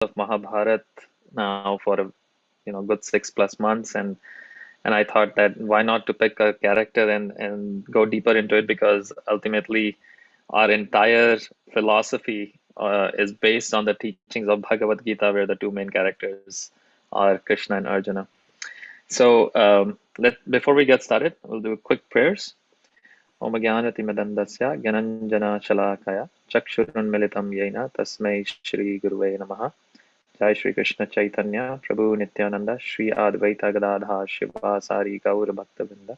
of Mahabharat now for a good 6+ months, and I thought that why not to pick a character and go deeper into it, because ultimately our entire philosophy is based on the teachings of Bhagavad Gita, where the two main characters are Krishna and Arjuna. So let before we get started, we'll do quick prayers. Om Jnanatimidandasya Gyananjana Shalakaya Chakshurunmilitam Yena Tasmai Shri Guruve Namaha. Jai Shri Krishna Chaitanya Prabhu Nityananda Shri Advaita Gadadha Shivasari Gaur Bhaktavinda.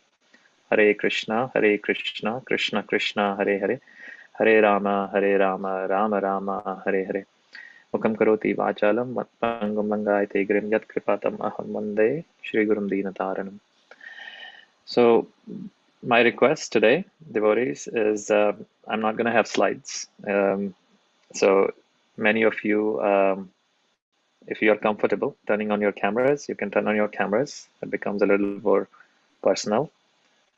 Hare Krishna Krishna Krishna Hare Hare Hare Rama Rama Rama Hare Hare. Mukam karoti vachalam matpangam langayate grim yat kripatam aham vande Shri Gurum Dinataranam. So my request today, devotees, is I'm not going to have slides. So many of you, if you are comfortable turning on your cameras, you can turn on your cameras. It becomes a little more personal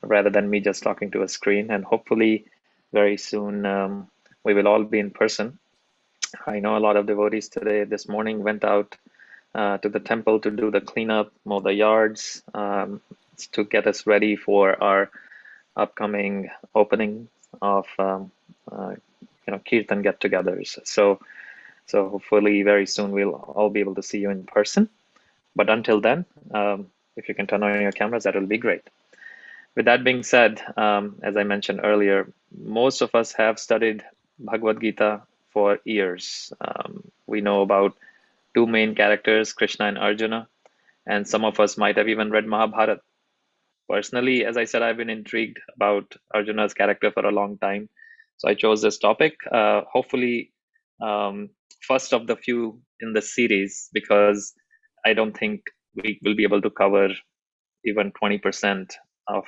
rather than me just talking to a screen. And hopefully very soon we will all be in person. I know a lot of devotees today, this morning, went out to the temple to do the cleanup, mow the yards, to get us ready for our upcoming opening of Kirtan get-togethers. So hopefully very soon we'll all be able to see you in person. But until then, if you can turn on your cameras, that will be great. With that being said, as I mentioned earlier, most of us have studied Bhagavad Gita for years. We know about two main characters, Krishna and Arjuna, and some of us might have even read Mahabharata. Personally, as I said, I've been intrigued about Arjuna's character for a long time. So I chose this topic, hopefully first of the few in the series, because I don't think we will be able to cover even 20% of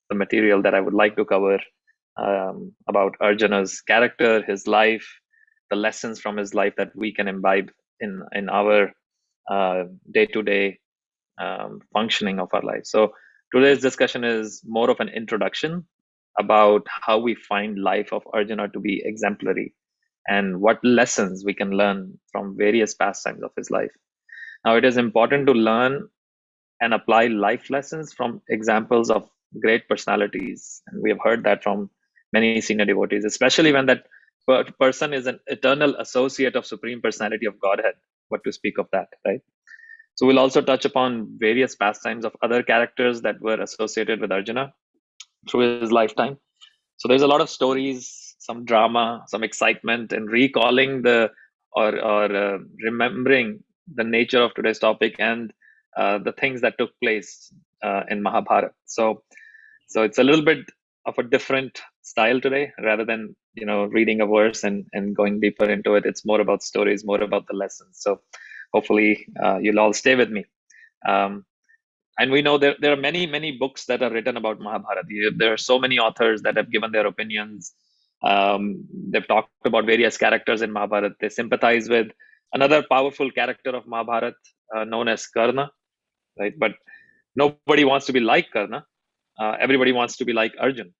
the material that I would like to cover about Arjuna's character, his life, the lessons from his life that we can imbibe in our day-to-day functioning of our life. So today's discussion is more of an introduction about how we find life of Arjuna to be exemplary and what lessons we can learn from various pastimes of his life. Now, it is important to learn and apply life lessons from examples of great personalities. And we have heard that from many senior devotees, especially when that person is an eternal associate of Supreme Personality of Godhead. What to speak of that, right? So we'll also touch upon various pastimes of other characters that were associated with Arjuna through his lifetime. So there's a lot of stories, some drama, some excitement, and recalling or remembering the nature of today's topic and the things that took place in Mahabharata. So it's a little bit of a different style today, rather than reading a verse and going deeper into it. It's more about stories, more about the lessons. So hopefully you'll all stay with me. And we know there are many books that are written about Mahabharata. There are so many authors that have given their opinions. They've talked about various characters in Mahabharata. They sympathize with another powerful character of Mahabharata known as Karna, right? But nobody wants to be like Karna. Everybody wants to be like Arjun.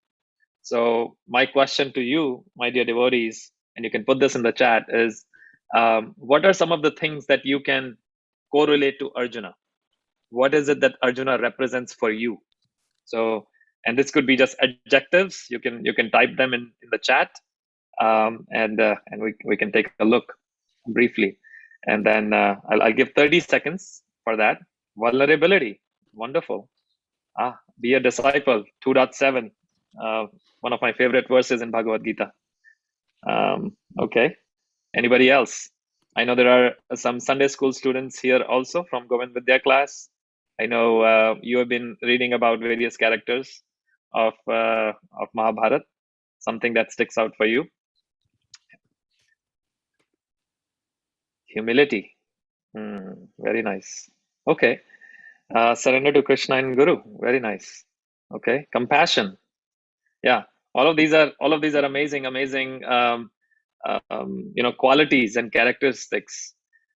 So my question to you, my dear devotees, and you can put this in the chat, is what are some of the things that you can correlate to Arjuna? What is it that Arjuna represents for you? So, and this could be just adjectives. You can type them in the chat, and we can take a look briefly, and then I'll give 30 seconds for that. Vulnerability, wonderful. Be a disciple, 2.7, one of my favorite verses in Bhagavad Gita. Okay, anybody else? I know there are some Sunday school students here also from Govind Vidya class. I know you have been reading about various characters of Mahabharata. Something that sticks out for you? Humility. Very nice. Okay. Surrender to Krishna and Guru. Very nice. Okay. Compassion. Yeah. All of these are amazing qualities and characteristics.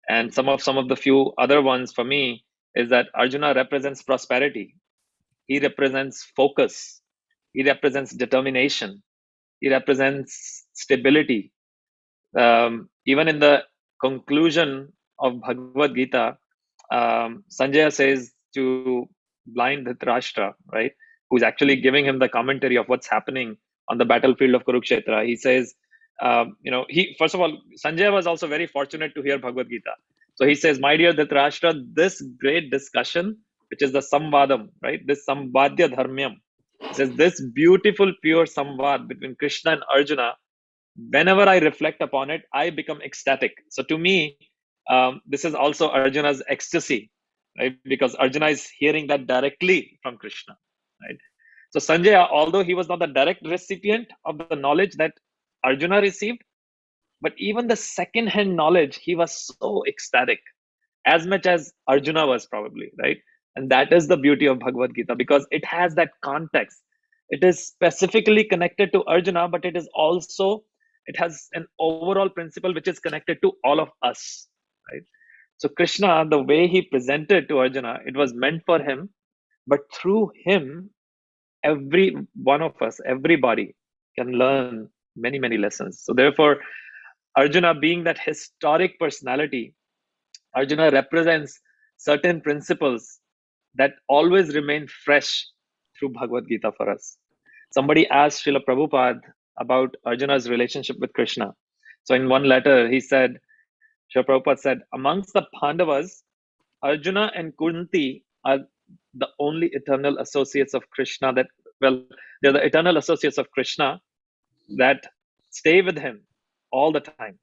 And some of the few other ones for me is that Arjuna represents prosperity. He represents focus. He represents determination. He represents stability. Even in the conclusion of Bhagavad Gita, Sanjaya says to blind Dhritarashtra, right, who's actually giving him the commentary of what's happening on the battlefield of Kurukshetra. He says, he first of all, Sanjaya was also very fortunate to hear Bhagavad Gita. So he says, my dear Dhritarashtra, this great discussion, which is the Samvadam, right, this Sambadya Dharmyam, he says, this beautiful, pure Samvad between Krishna and Arjuna, whenever I reflect upon it, I become ecstatic. So to me, this is also Arjuna's ecstasy, right? Because Arjuna is hearing that directly from Krishna, right? So Sanjaya, although he was not the direct recipient of the knowledge that Arjuna received, but even the second-hand knowledge, he was so ecstatic, as much as Arjuna was probably, right? And that is the beauty of Bhagavad Gita, because it has that context. It is specifically connected to Arjuna, but it is also, it has an overall principle which is connected to all of us, right? So Krishna, the way he presented to Arjuna, it was meant for him, but through him, every one of us, everybody can learn many, many lessons. So therefore, Arjuna being that historic personality, Arjuna represents certain principles that always remain fresh through Bhagavad Gita for us. Somebody asked Srila Prabhupada about Arjuna's relationship with Krishna. So in one letter, he said, Srila Prabhupada said, amongst the Pandavas, Arjuna and Kunti are the only eternal associates of Krishna that, well, they're the eternal associates of Krishna that stay with him all the time.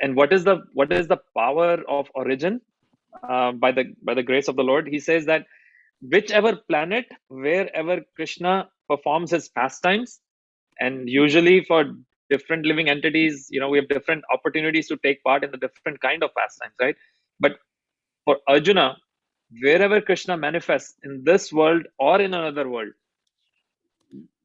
And what is the power of origin? By the grace of the Lord, he says that whichever planet, wherever Krishna performs his pastimes, and usually for different living entities, we have different opportunities to take part in the different kind of pastimes, right? But for Arjuna, wherever Krishna manifests in this world or in another world,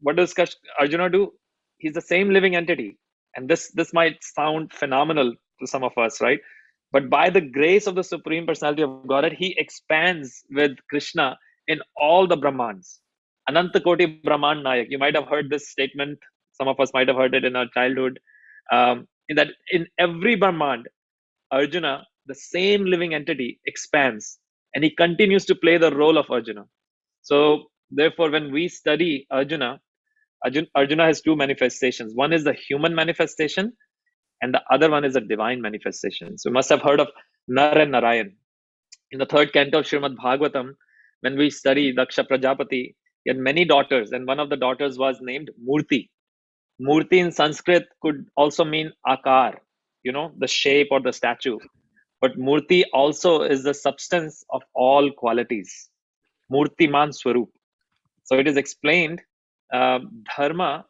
what does Arjuna do? He's the same living entity. And this might sound phenomenal to some of us, right? But by the grace of the Supreme Personality of Godhead, he expands with Krishna in all the Brahmans. Ananta Koti Brahman Nayak. You might have heard this statement. Some of us might have heard it in our childhood. In that, in every Brahmand, Arjuna, the same living entity, expands, and he continues to play the role of Arjuna. So, therefore, when we study Arjuna has two manifestations. One is the human manifestation, and the other one is a divine manifestation. So you must have heard of Nar and Narayan. In the third canto of Srimad Bhagavatam, when we study Daksha Prajapati, he had many daughters, and one of the daughters was named Murti. Murti in Sanskrit could also mean Akar, the shape or the statue. But Murti also is the substance of all qualities. Murtiman Swarup. So it is explained, Dharma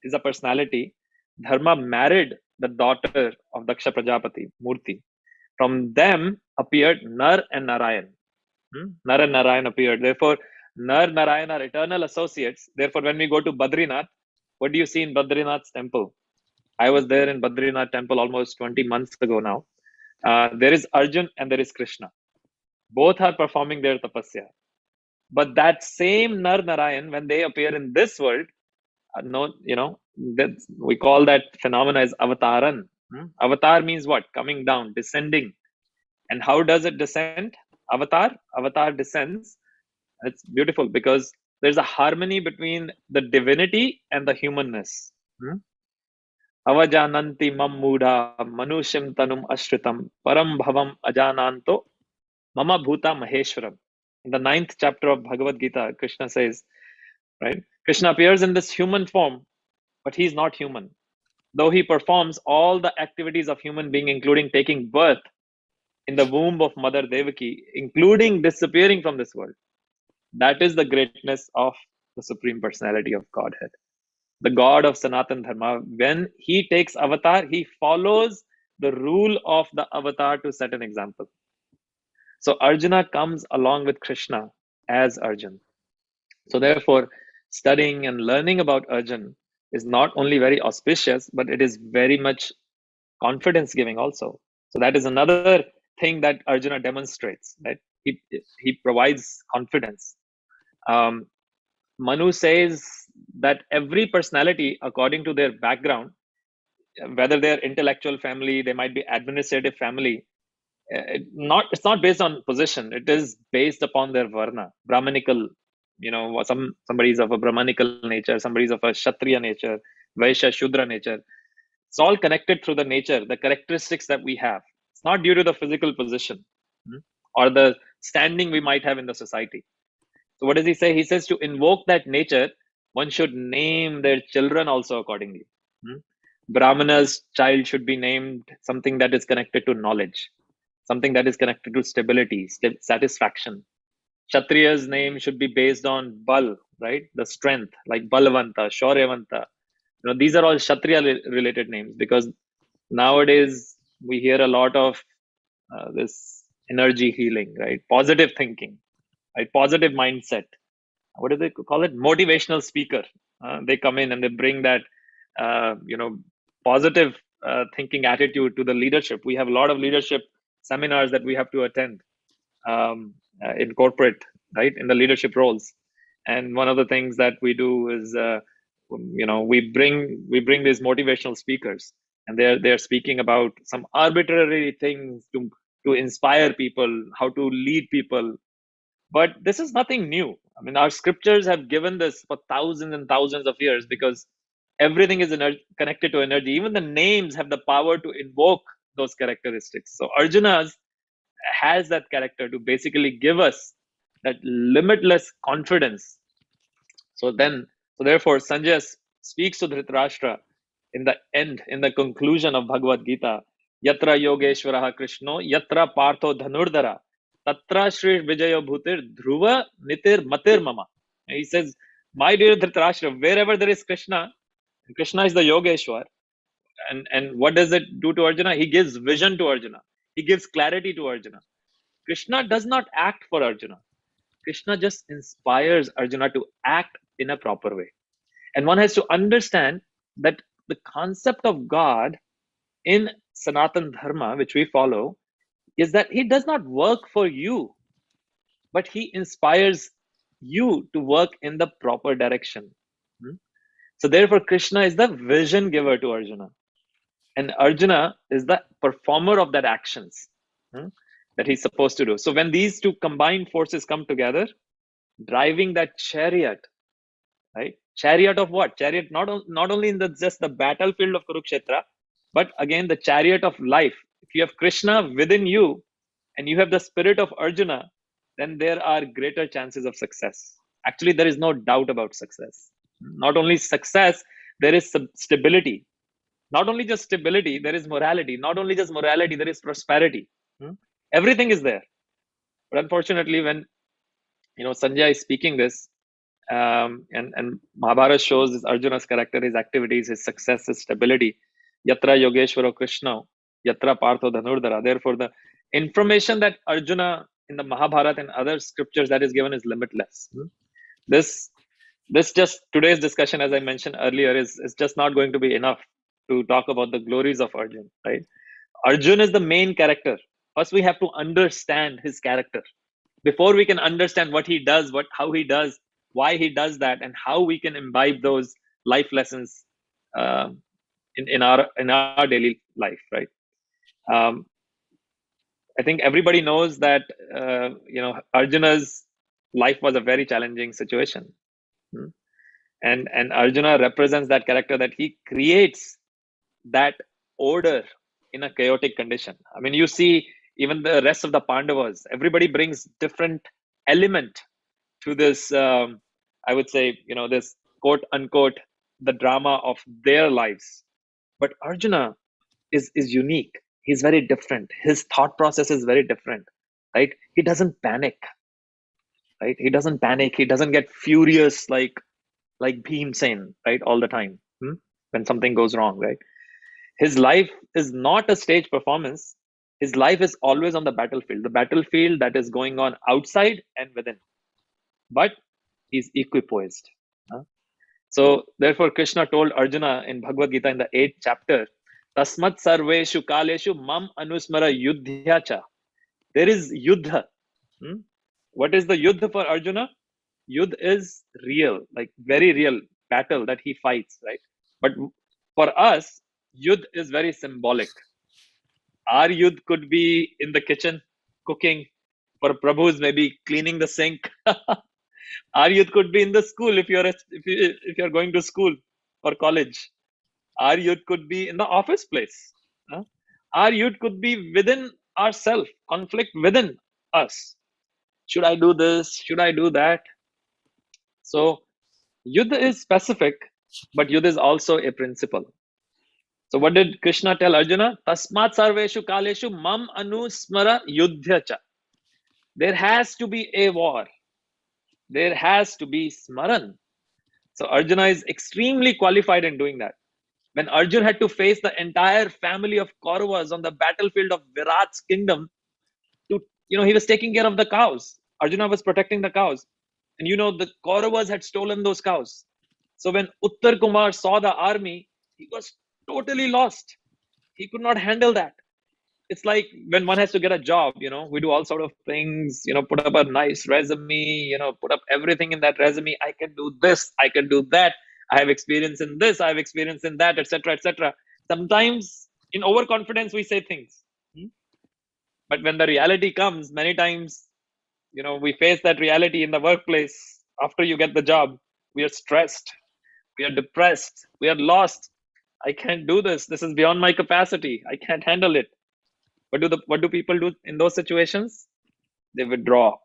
is a personality. Dharma married the daughter of Daksha Prajapati, Murti. From them appeared Nar and Narayan. Nar and Narayan appeared. Therefore, Nar and Narayan are eternal associates. Therefore, when we go to Badrinath, what do you see in Badrinath's temple? I was there in Badrinath temple almost 20 months ago now. There is Arjun and there is Krishna. Both are performing their tapasya. But that same Nar Narayan, when they appear in this world, we call that phenomena as avataran. Avatar means what? Coming down, descending. And how does it descend? Avatar descends. It's beautiful because there's a harmony between the divinity and the humanness. Avajananti mam muda manushim tanum ashritam param bhavam ajananto mama bhuta maheshwaram. In the 9th chapter of Bhagavad Gita, Krishna says, right? Krishna appears in this human form, but he's not human. Though he performs all the activities of human being, including taking birth in the womb of Mother Devaki, including disappearing from this world. That is the greatness of the Supreme Personality of Godhead. The God of Sanatan Dharma, when he takes avatar, he follows the rule of the avatar to set an example. So Arjuna comes along with Krishna as Arjun. So therefore, studying and learning about Arjun is not only very auspicious, but it is very much confidence giving also. So that is another thing that Arjuna demonstrates, that he provides confidence. Manu says that every personality, according to their background, whether they're intellectual family, they might be administrative family, It's not based on position. It is based upon their varna, Brahmanical. Somebody's of a Brahmanical nature, somebody's of a Kshatriya nature, Vaishya, Shudra nature. It's all connected through the nature, the characteristics that we have. It's not due to the physical position, or the standing we might have in the society. So what does he say? He says to invoke that nature, one should name their children also accordingly. Brahmana's child should be named something that is connected to knowledge, something that is connected to stability, satisfaction. Kshatriya's name should be based on bal, right? The strength, like Balavanta, Shauryavanta. These are all Kshatriya related names, because nowadays we hear a lot of this energy healing, right? Positive thinking, right? Positive mindset. What do they call it? Motivational speaker. They come in and they bring that, positive thinking attitude to the leadership. We have a lot of leadership seminars that we have to attend in corporate, right? In the leadership roles. And one of the things that we do is, we bring these motivational speakers, and they're speaking about some arbitrary things to inspire people, how to lead people. But this is nothing new. I mean, our scriptures have given this for thousands and thousands of years, because everything is connected to energy. Even the names have the power to invoke those characteristics. So Arjuna's has that character to basically give us that limitless confidence. So therefore, Sanjay speaks to Dhritarashtra in the end, in the conclusion of Bhagavad Gita, Yatra Yogeshwaraha Krishno, Yatra Partho Dhanurdara, Tatra Shri Vijayo Bhutir Dhruva Nitir Matir Mama. He says, my dear Dhritarashtra, wherever there is Krishna, Krishna is the Yogeshwar. And what does it do to Arjuna? He gives vision to Arjuna. He gives clarity to Arjuna. Krishna does not act for Arjuna. Krishna just inspires Arjuna to act in a proper way. And one has to understand that the concept of God in Sanatan Dharma, which we follow, is that he does not work for you, but he inspires you to work in the proper direction. So therefore, Krishna is the vision giver to Arjuna. And Arjuna is the performer of that actions that he's supposed to do. So when these two combined forces come together, driving that chariot, right? Chariot of what? Chariot not only in just the battlefield of Kurukshetra, but again the chariot of life. If you have Krishna within you and you have the spirit of Arjuna, then there are greater chances of success. Actually, there is no doubt about success. Not only success, there is stability. Not only just stability, there is morality. Not only just morality, there is prosperity. Everything is there. But unfortunately, when Sanjay is speaking this, and Mahabharata shows this Arjuna's character, his activities, his success, his stability. Yatra Yogeshwaro Krishna, Yatra Partho Dhanurdara. Therefore, the information that Arjuna in the Mahabharata and other scriptures that is given is limitless. This just today's discussion, as I mentioned earlier, is just not going to be enough to talk about the glories of Arjun, right? Arjun is the main character. First, we have to understand his character. Before we can understand what he does, how he does, why he does that, and how we can imbibe those life lessons in our daily life, right? I think everybody knows that Arjuna's life was a very challenging situation, and Arjuna represents that character, that he creates that order in a chaotic condition. I mean, you see even the rest of the Pandavas, everybody brings different element to this, I would say, this quote unquote, the drama of their lives. But Arjuna is unique. He's very different. His thought process is very different, right? He doesn't panic, right? He doesn't panic. He doesn't get furious like Bhimsen, right? All the time when something goes wrong, right? His life is not a stage performance. His life is always on the battlefield that is going on outside and within. But he's equipoised. So therefore, Krishna told Arjuna in Bhagavad Gita in the 8th chapter, Tasmat sarveshu kaleshu mam anusmara yudhyacha. There is yuddha. What is the yuddha for Arjuna? Yuddha is real, like very real battle that he fights, right? But for us, yuddha is very symbolic. Our youth could be in the kitchen cooking. For Prabhus, maybe cleaning the sink. Our youth could be in the school if you're going to school or college. Our youth could be in the office place. Huh? Our youth could be within ourselves, conflict within us. Should I do this? Should I do that? So Yuddha is specific, but Yuddha is also a principle. So what did Krishna tell Arjuna? Tasmat sarveshu kaleshu mam anusmara yuddhya cha. There has to be a war. There has to be smaran. So Arjuna is extremely qualified in doing that. When Arjuna had to face the entire family of Kauravas on the battlefield of Virat's kingdom, he was taking care of the cows. Arjuna was protecting the cows. And the Kauravas had stolen those cows. So when Uttar Kumar saw the army, he was totally lost. He could not handle that. It's like when one has to get a job, we do all sort of things, put up a nice resume, put up everything in that resume. I can do this, I can do that. I have experience in this, I have experience in that, etc., etc. Sometimes in overconfidence, we say things. But when the reality comes, many times, we face that reality in the workplace. After you get the job, we are stressed, we are depressed, we are lost. I can't do this. This is beyond my capacity. I can't handle it. What do people do in those situations? They withdraw,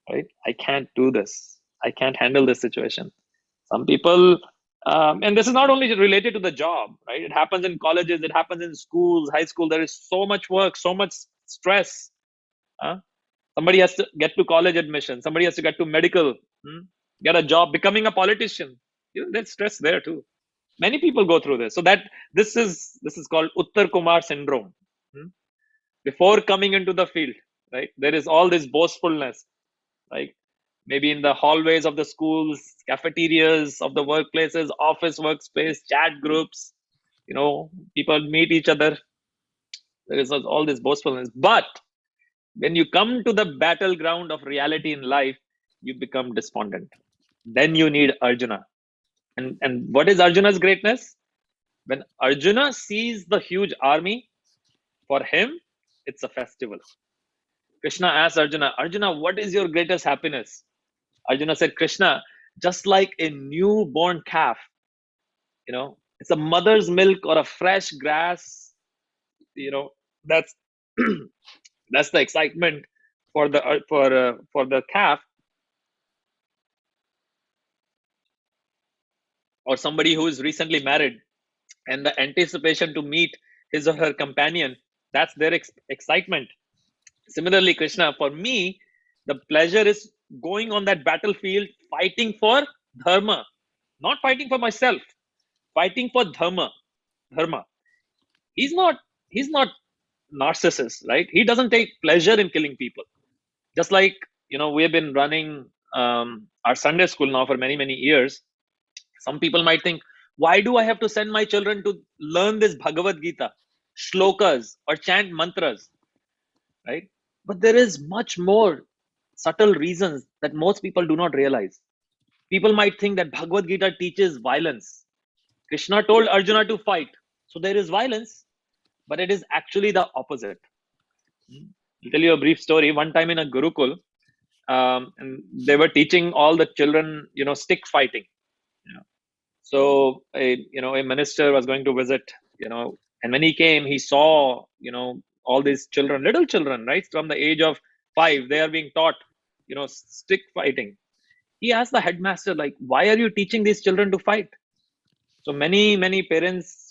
right? I can't do this. I can't handle this situation. Some people, and this is not only related to the job, right? It happens in colleges, it happens in schools, high school. There is so much work, so much stress. Somebody has to get to college admission. Somebody has to get to medical, get a job, becoming a politician. There's stress there too. Many people go through this. So this is called Uttar Kumar syndrome. Before coming into the field, right? There is all this boastfulness, right? Maybe in the hallways of the schools, cafeterias of the workplaces, office workspace, chat groups, people meet each other. There is all this boastfulness. But when you come to the battleground of reality in life, you become despondent. Then you need Arjuna. And what is Arjuna's greatness? When Arjuna sees the huge army, for him, it's a festival. Krishna asked Arjuna, Arjuna, what is your greatest happiness? Arjuna said, Krishna, just like a newborn calf, it's a mother's milk or a fresh grass, that's that's the excitement for the calf, or somebody who is recently married, and the anticipation to meet his or her companion, that's their excitement. Similarly, Krishna, for me, the pleasure is going on that battlefield, fighting for dharma, not fighting for myself, fighting for dharma. He's not narcissist, right? He doesn't take pleasure in killing people. Just like we have been running our Sunday school now for many years. Some people might think, why do I have to send my children to learn this Bhagavad Gita, shlokas, or chant mantras, right? But there is much more subtle reasons that most people do not realize. People might think that Bhagavad Gita teaches violence. Krishna told Arjuna to fight, so there is violence, but it is actually the opposite. I'll tell you a brief story. One time in a Gurukul, and they were teaching all the children, stick fighting. So a minister was going to visit, and when he came, he saw, all these children, little children, right, from the age of 5, they are being taught, stick fighting. He asked the headmaster, like, why are you teaching these children to fight? So many parents,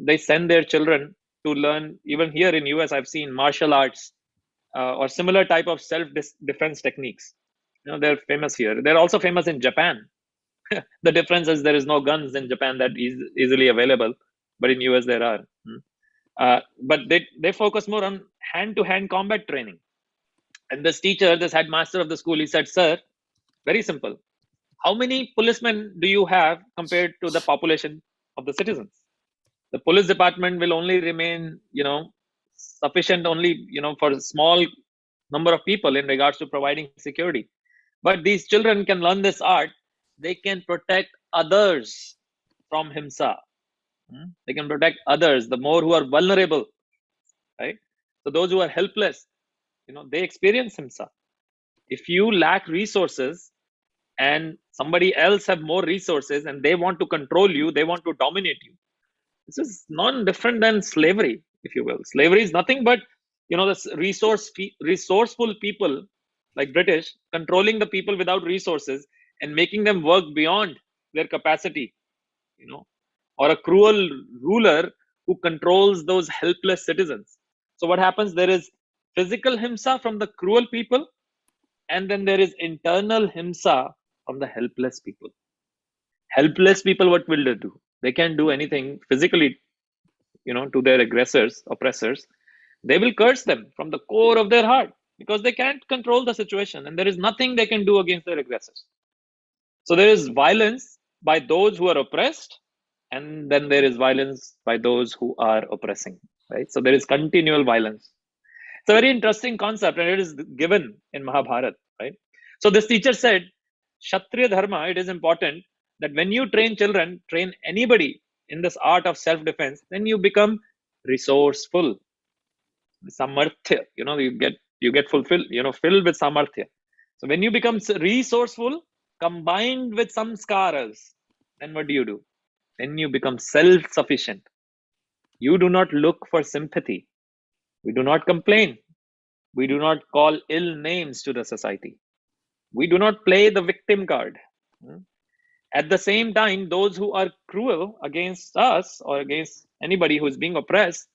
they send their children to learn. Even here in US, I've seen martial arts or similar type of self-defense techniques. They're famous here. They're also famous in Japan. The difference is there is no guns in Japan that is easily available, but in US there are. But they focus more on hand-to-hand combat training. And this teacher, this headmaster of the school, he said, sir, very simple. How many policemen do you have compared to the population of the citizens? The police department will only remain, sufficient only, for a small number of people in regards to providing security. But these children can learn this art. They can protect others from himsa. They can protect others, the more who are vulnerable. right? So those who are helpless, they experience himsa. If you lack resources and somebody else have more resources and they want to control you, they want to dominate you. This is non-different than slavery, if you will. Slavery is nothing but, the resourceful people like British controlling the people without resources and making them work beyond their capacity, or a cruel ruler who controls those helpless citizens. So what happens? There is physical himsa from the cruel people, and then there is internal himsa from the helpless people. Helpless people, what will they do? They can't do anything physically, to their aggressors, oppressors. They will curse them from the core of their heart because they can't control the situation and there is nothing they can do against their aggressors. So there is violence by those who are oppressed, and then there is violence by those who are oppressing, right? So there is continual violence. It's a very interesting concept, and it is given in Mahabharata, right? So this teacher said, Kshatriya Dharma, it is important that when you train children, train anybody in this art of self-defense, then you become resourceful. Samarthya, you get fulfilled, filled with samarthya. So when you become resourceful, combined with samskaras, then what do? Then you become self-sufficient. You do not look for sympathy. We do not complain. We do not call ill names to the society. We do not play the victim card. At the same time, those who are cruel against us or against anybody who is being oppressed,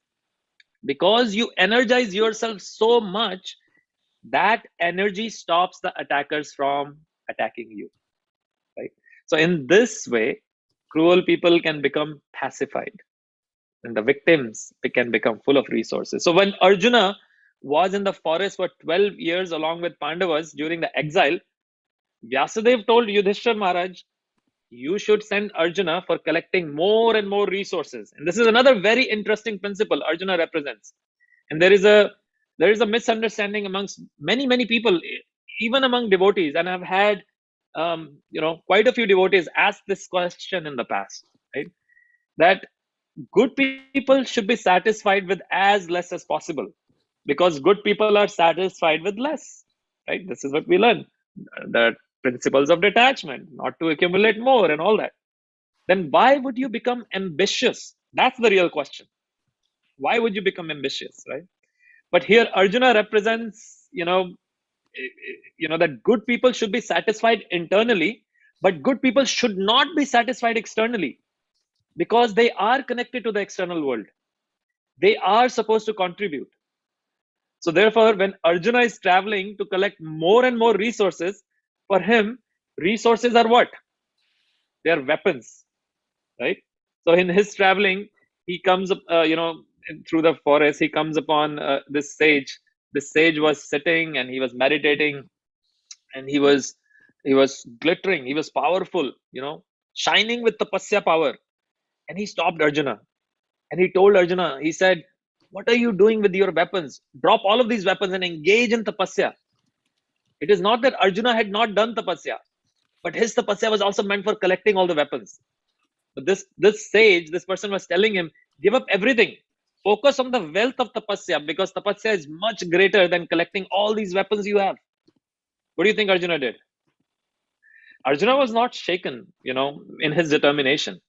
because you energize yourself so much, that energy stops the attackers from attacking you, right? So in this way, cruel people can become pacified and the victims can become full of resources. So when Arjuna was in the forest for 12 years along with Pandavas during the exile, Vyasadeva told Yudhishthir Maharaj, you should send Arjuna for collecting more and more resources. And this is another very interesting principle Arjuna represents. And there is a misunderstanding amongst many people, even among devotees. And I've had quite a few devotees ask this question in the past, right? That good people should be satisfied with as less as possible because good people are satisfied with less, right? This is what we learn, the principles of detachment, not to accumulate more and all that. Then why would you become ambitious? That's the real question. Why would you become ambitious, right? But here Arjuna represents, that good people should be satisfied internally, but good people should not be satisfied externally because they are connected to the external world. They are supposed to contribute. So therefore, when Arjuna is traveling to collect more and more resources, for him, resources are what? They are weapons, right? So in his traveling, he comes up, through the forest, he comes upon this sage. This sage was sitting and he was meditating, and he was glittering, he was powerful, shining with tapasya power. And he stopped Arjuna and he told Arjuna, he said, what are you doing with your weapons? Drop all of these weapons and engage in tapasya. It is not that Arjuna had not done tapasya, but his tapasya was also meant for collecting all the weapons. But this sage, this person was telling him, give up everything. Focus on the wealth of tapasya, because tapasya is much greater than collecting all these weapons you have. What do you think Arjuna did? Arjuna was not shaken, in his determination,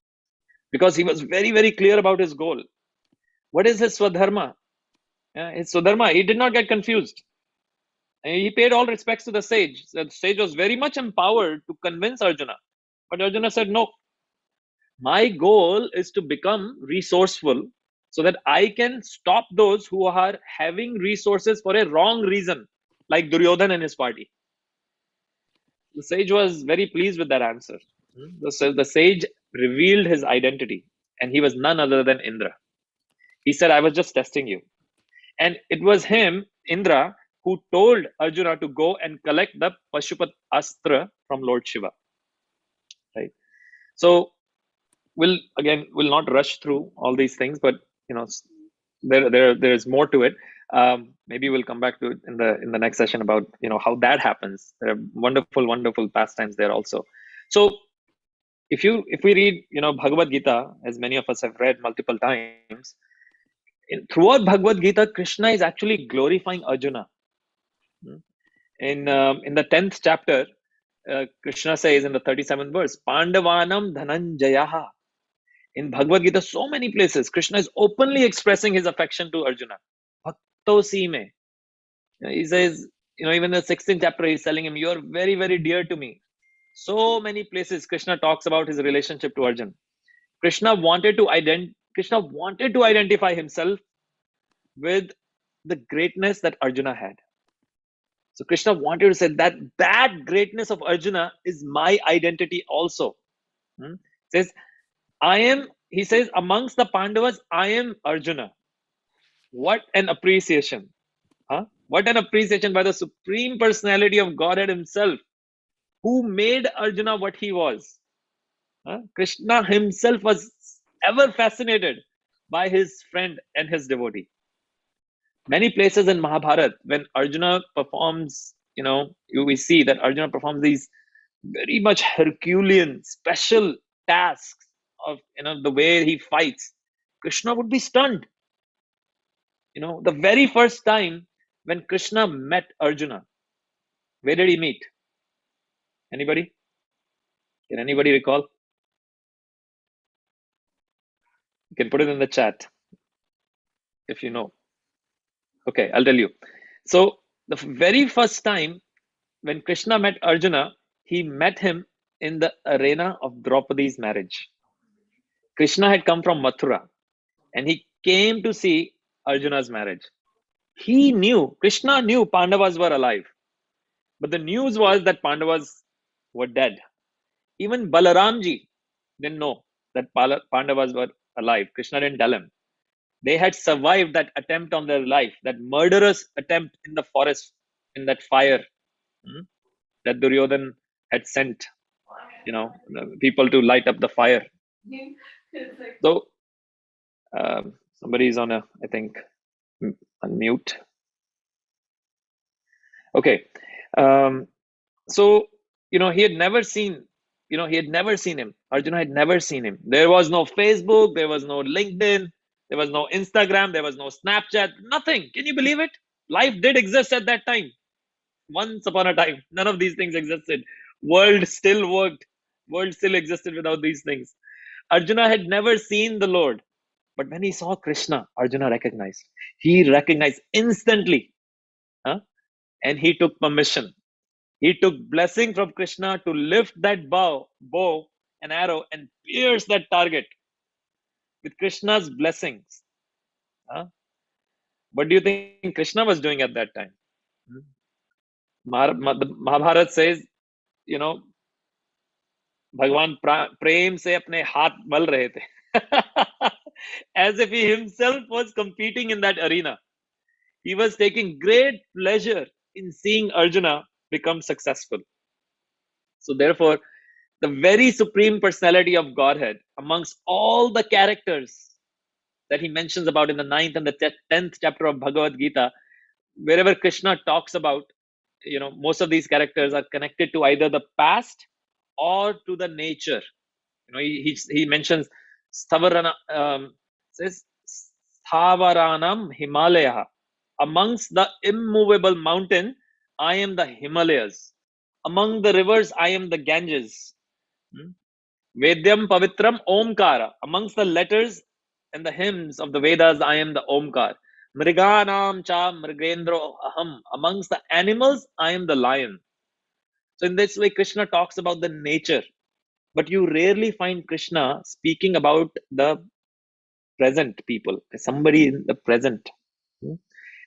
because he was very, very clear about his goal. What is his swadharma? His swadharma, he did not get confused. And he paid all respects to the sage. The sage was very much empowered to convince Arjuna. But Arjuna said, no, my goal is to become resourceful so that I can stop those who are having resources for a wrong reason, like Duryodhan and his party. The sage was very pleased with that answer. The sage revealed his identity, and he was none other than Indra. He said, I was just testing you. And it was him, Indra, who told Arjuna to go and collect the Pashupat Astra from Lord Shiva. Right? So we'll not rush through all these things, but there's more to it. Maybe we'll come back to it in the next session about how that happens. There are wonderful pastimes there also. So if we read Bhagavad Gita, as many of us have read multiple times, Throughout Bhagavad Gita, Krishna is actually glorifying Arjuna. In the 10th chapter, Krishna says in the 37th verse, Pandavanam Dhananjayaha. In Bhagavad Gita, so many places, Krishna is openly expressing his affection to Arjuna. Bhakto Sime. He says, even in the 16th chapter, he's telling him, you're very, very dear to me. So many places Krishna talks about his relationship to Arjuna. Krishna wanted to identify himself with the greatness that Arjuna had. So Krishna wanted to say that greatness of Arjuna is my identity also. Says, he says, amongst the Pandavas, I am Arjuna. What an appreciation. What an appreciation by the Supreme Personality of Godhead himself, who made Arjuna what he was. Krishna himself was ever fascinated by his friend and his devotee. Many places in Mahabharata, when Arjuna performs, we see that Arjuna performs these very much Herculean, special tasks of, the way he fights. Krishna would be stunned. The very first time when Krishna met Arjuna, where did he meet? Anybody? Can anybody recall? You can put it in the chat if you know. Okay, I'll tell you. So the very first time when Krishna met Arjuna, he met him in the arena of Draupadi's marriage. Krishna had come from Mathura and he came to see Arjuna's marriage. Krishna knew Pandavas were alive, but the news was that Pandavas were dead. Even Balaramji didn't know that Pandavas were alive. Krishna didn't tell him. They had survived that attempt on their life, that murderous attempt in the forest, in that fire that Duryodhan had sent, people to light up the fire. So somebody's on I think, unmute. Okay. So, he had never seen him. Arjuna had never seen him. There was no Facebook, there was no LinkedIn, there was no Instagram, there was no Snapchat, nothing. Can you believe it? Life did exist at that time. Once upon a time, none of these things existed. World still worked. World still existed without these things. Arjuna had never seen the Lord. But when he saw Krishna, Arjuna recognized. He recognized instantly. And he took permission. He took blessing from Krishna to lift that bow and arrow and pierce that target with Krishna's blessings. What do you think Krishna was doing at that time? Mahabharata says, Bhagwan prem se apne haath mal rahe the. As if he himself was competing in that arena. He was taking great pleasure in seeing Arjuna become successful. So therefore, the very Supreme Personality of Godhead, amongst all the characters that he mentions about in the 9th and the 10th chapter of Bhagavad Gita, wherever Krishna talks about, most of these characters are connected to either the past or to the nature. He mentions says Sthavaranam Himalaya. Amongst the immovable mountain, I am the Himalayas. Among the rivers, I am the Ganges. Vedyam Pavitram Omkara. Amongst the letters and the hymns of the Vedas, I am the Omkar. Mriganam cha mrigendro aham. Amongst the animals, I am the lion. So in this way, Krishna talks about the nature. But you rarely find Krishna speaking about the present people, somebody in the present.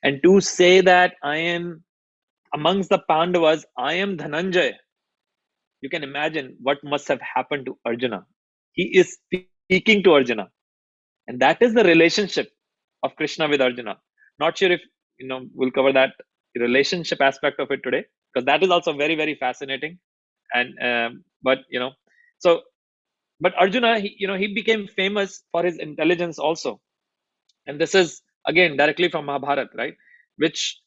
And to say that I am amongst the Pandavas, I am Dhananjay. You can imagine what must have happened to Arjuna. He is speaking to Arjuna. And that is the relationship of Krishna with Arjuna. Not sure if, we'll cover that relationship aspect of it today, because that is also very, very fascinating. And, but Arjuna, he became famous for his intelligence also. And this is, again, directly from Mahabharata, right? Which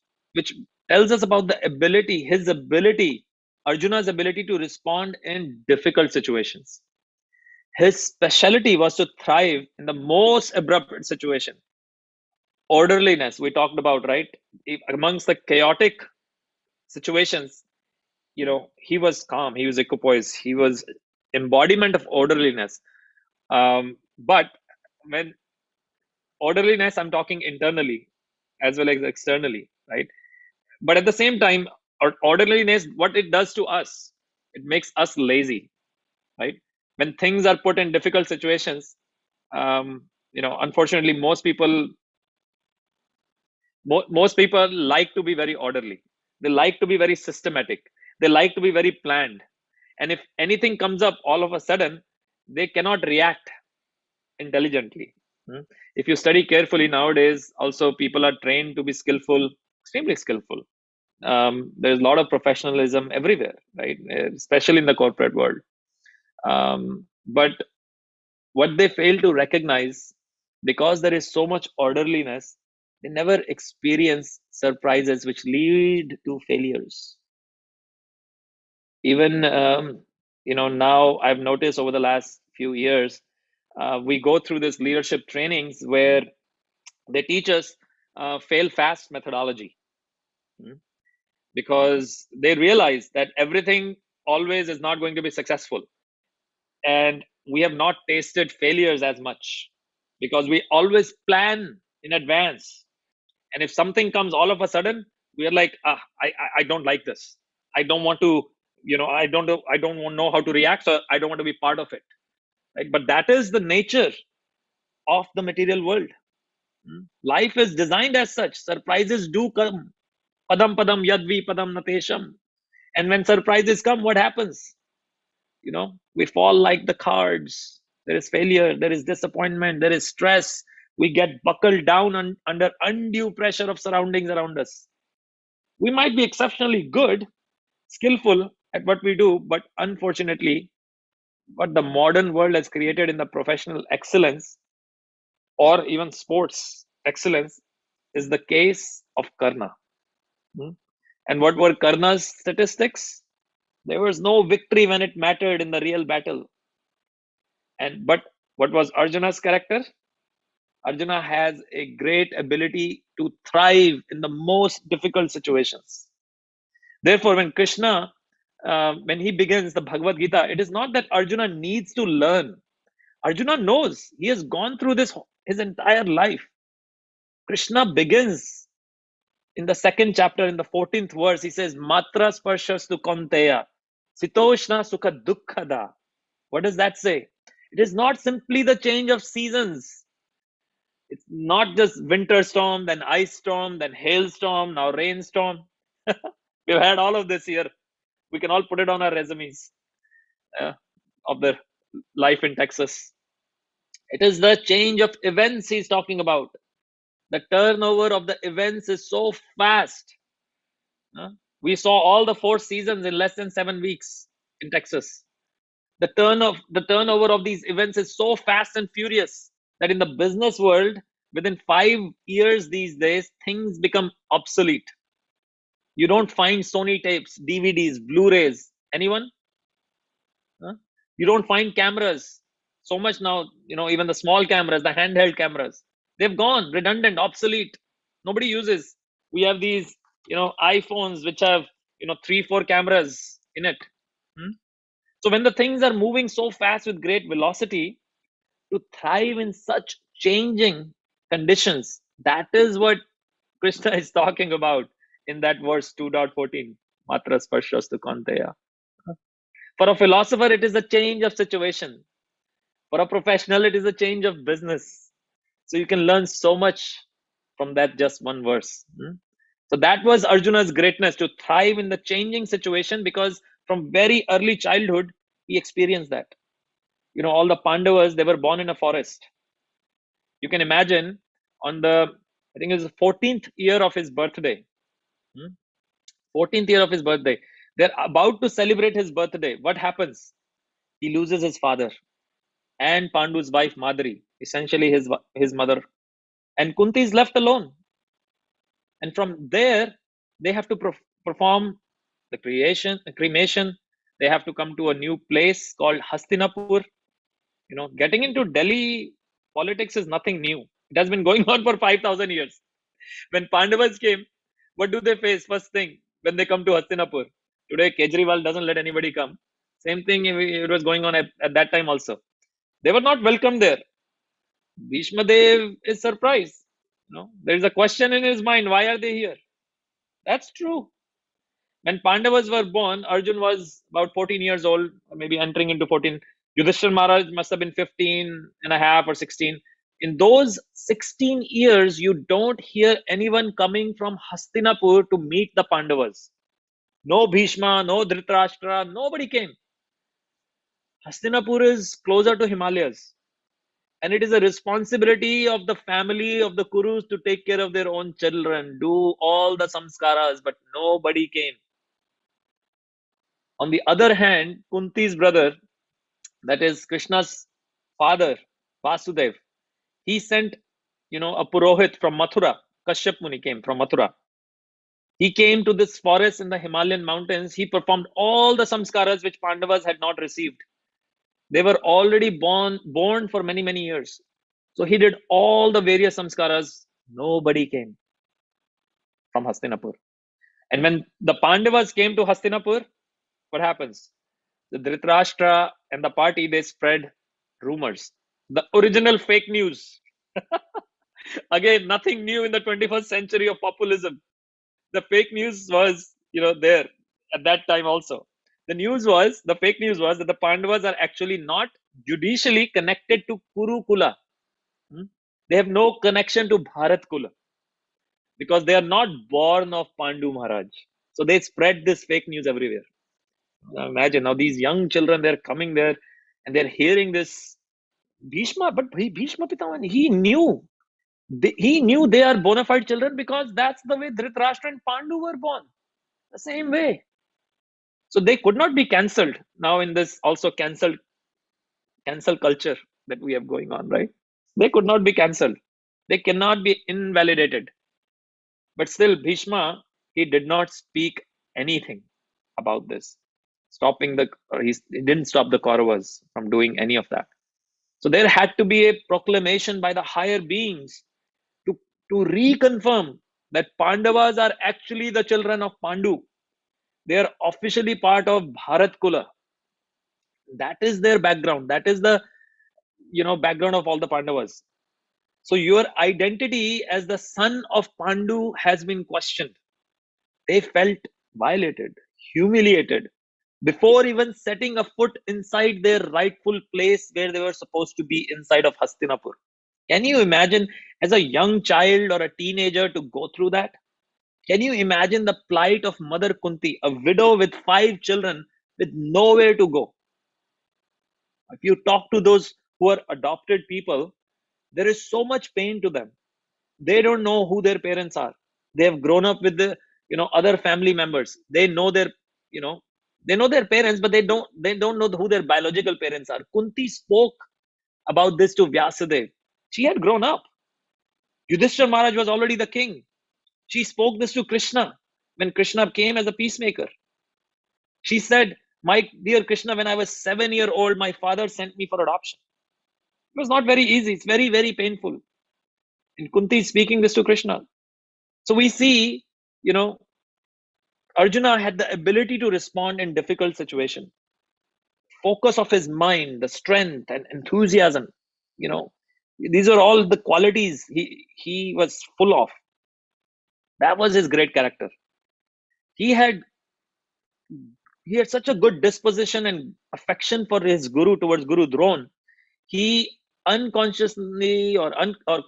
tells us about Arjuna's ability to respond in difficult situations. His specialty was to thrive in the most abrupt situation. orderliness we talked about, right? Amongst the chaotic situations, he was calm, he was equipoise, he was embodiment of orderliness. But when orderliness, I'm talking internally as well as externally, right? But at the same time, orderliness, what it does to us, it makes us lazy, right? When things are put in difficult situations, unfortunately, most people like to be very orderly. They like to be very systematic. They like to be very planned. And if anything comes up all of a sudden, they cannot react intelligently. Hmm? If you study carefully nowadays, also people are trained to be skillful, extremely skillful. There's a lot of professionalism everywhere, right? Especially in the corporate world. But what they fail to recognize, because there is so much orderliness, they never experience surprises which lead to failures. Even now, I've noticed over the last few years, we go through this leadership trainings where they teach us fail fast methodology. Hmm? Because they realize that everything always is not going to be successful, and we have not tasted failures as much because we always plan in advance. And if something comes all of a sudden, we are like, I don't like this, I don't want to, I don't know how to react, so I don't want to be part of it, right? But that is the nature of the material world. Life is designed as such. Surprises do come. Padam padam yadvi padam natesham. And when surprises come, what happens? We fall like the cards. There is failure, there is disappointment, there is stress. We get buckled down under undue pressure of surroundings around us. We might be exceptionally good, skillful at what we do, but unfortunately, what the modern world has created in the professional excellence or even sports excellence is the case of Karna. Hmm? And what were Karna's statistics? There was no victory when it mattered in the real battle. But what was Arjuna's character? Arjuna has a great ability to thrive in the most difficult situations. Therefore, when Krishna, when he begins the Bhagavad Gita, it is not that Arjuna needs to learn. Arjuna knows, he has gone through this his entire life. Krishna begins in the second chapter, in the 14th verse. He says, Matra sparshas tu konteya, sitoshna sukha dukkhada. What does that say? It is not simply the change of seasons. It's not just winter storm, then ice storm, then hailstorm, now rainstorm. We've had all of this here. We can all put it on our resumes of the life in Texas. It is the change of events he's talking about. The turnover of the events is so fast. We saw all the 4 seasons in less than 7 weeks in Texas. The turnover of these events is so fast and furious that in the business world, within 5 years these days, things become obsolete. You don't find Sony tapes, DVDs, Blu-rays. Anyone? Huh? You don't find cameras. So much now, even the small cameras, the handheld cameras, they've gone redundant, obsolete. Nobody uses. We have these, iPhones which have, 3, 4 cameras in it. So when the things are moving so fast with great velocity, to thrive in such changing conditions, that is what Krishna is talking about in that verse 2.14. Matra sparshas kanteya. For a philosopher, it is a change of situation. For a professional, it is a change of business. So you can learn so much from that just one verse. So that was Arjuna's greatness, to thrive in the changing situation, because from very early childhood, he experienced that. All the Pandavas, they were born in a forest. You can imagine on I think it was the 14th year of his birthday. 14th year of his birthday. They're about to celebrate his birthday. What happens? He loses his father and Pandu's wife Madri, essentially his mother. And Kunti is left alone. And from there, they have to perform the cremation. They have to come to a new place called Hastinapur. Getting into Delhi politics is nothing new. It has been going on for 5,000 years. When Pandavas came, what do they face first thing when they come to Hastinapur? Today, Kejriwal doesn't let anybody come. Same thing it was going on at that time also. They were not welcome there. Bhishma Dev is surprised. There is a question in his mind, why are they here? That's true. When Pandavas were born, Arjun was about 14 years old, or maybe entering into 14. Yudhishthir Maharaj must have been 15 and a half or 16. In those 16 years, you don't hear anyone coming from Hastinapur to meet the Pandavas. No Bhishma, no Dhritarashtra, nobody came. Hastinapur is closer to Himalayas. And it is a responsibility of the family of the Kurus to take care of their own children, do all the samskaras, but nobody came. On the other hand, Kunti's brother, that is Krishna's father, Vasudev, he sent, a Purohit from Mathura. Kashyap Muni came from Mathura. He came to this forest in the Himalayan mountains. He performed all the samskaras which Pandavas had not received. They were already born for many, many years. So he did all the various samskaras. Nobody came from Hastinapur. And when the Pandavas came to Hastinapur, what happens? The Dhritarashtra and the party, they spread rumors. The original fake news. Again, nothing new in the 21st century of populism. The fake news was, there at that time also. The fake news was that the Pandavas are actually not judicially connected to Kurukula. They have no connection to Bharat Kula because they are not born of Pandu Maharaj. So they spread this fake news everywhere. Now imagine now these young children, they're coming there and they're hearing this Bhishma, but Bhishma Pitaman, he knew they are bona fide children because that's the way Dhritarashtra and Pandu were born. The same way. So they could not be cancelled now in this also cancel culture that we have going on, right? They could not be cancelled. They cannot be invalidated. But still, Bhishma, he did not speak anything about this, he didn't stop the Kauravas from doing any of that. So there had to be a proclamation by the higher beings to reconfirm that Pandavas are actually the children of Pandu. They are officially part of Bharat Kula. That is their background. That is the background of all the Pandavas. So your identity as the son of Pandu has been questioned. They felt violated, humiliated before even setting a foot inside their rightful place where they were supposed to be inside of Hastinapur. Can you imagine as a young child or a teenager to go through that? Can you imagine the plight of Mother Kunti, a widow with 5 children with nowhere to go? If you talk to those who are adopted people, there is so much pain to them. They don't know who their parents are. They have grown up with the other family members. They know their parents, but they don't know who their biological parents are. Kunti spoke about this to Vyasadeva. She had grown up. Yudhishthir Maharaj was already the king. She spoke this to Krishna when Krishna came as a peacemaker. She said, my dear Krishna, when I was 7 years old, my father sent me for adoption. It was not very easy. It's very, very painful. And Kunti is speaking this to Krishna. So we see, Arjuna had the ability to respond in difficult situation. Focus of his mind, the strength and enthusiasm, these are all the qualities he was full of. That was his great character. He had such a good disposition and affection for his guru towards Guru Drona. He unconsciously or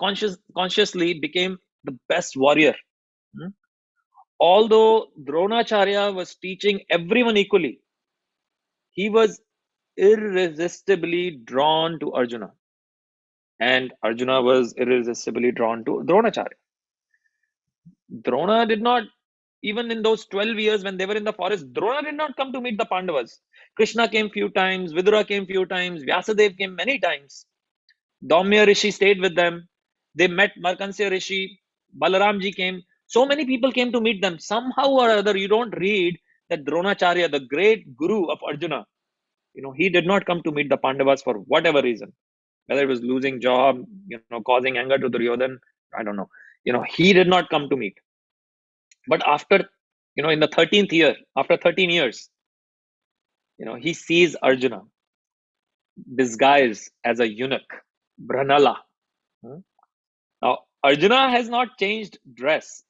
consciously became the best warrior. Although Dronacharya was teaching everyone equally, he was irresistibly drawn to Arjuna. And Arjuna was irresistibly drawn to Dronacharya. Drona did not, even in those 12 years when they were in the forest, Drona did not come to meet the Pandavas. Krishna came few times, Vidura came few times, Vyasadeva came many times. Daumya Rishi stayed with them. They met Markansya Rishi, Balaramji came. So many people came to meet them. Somehow or other, you don't read that Dronacharya, the great guru of Arjuna, he did not come to meet the Pandavas for whatever reason. whether it was losing job, causing anger to Duryodhan, I don't know. He did not come to meet. But after, in the 13th year, after 13 years, he sees Arjuna disguised as a eunuch, Branala. Hmm? Now, Arjuna has not changed dress.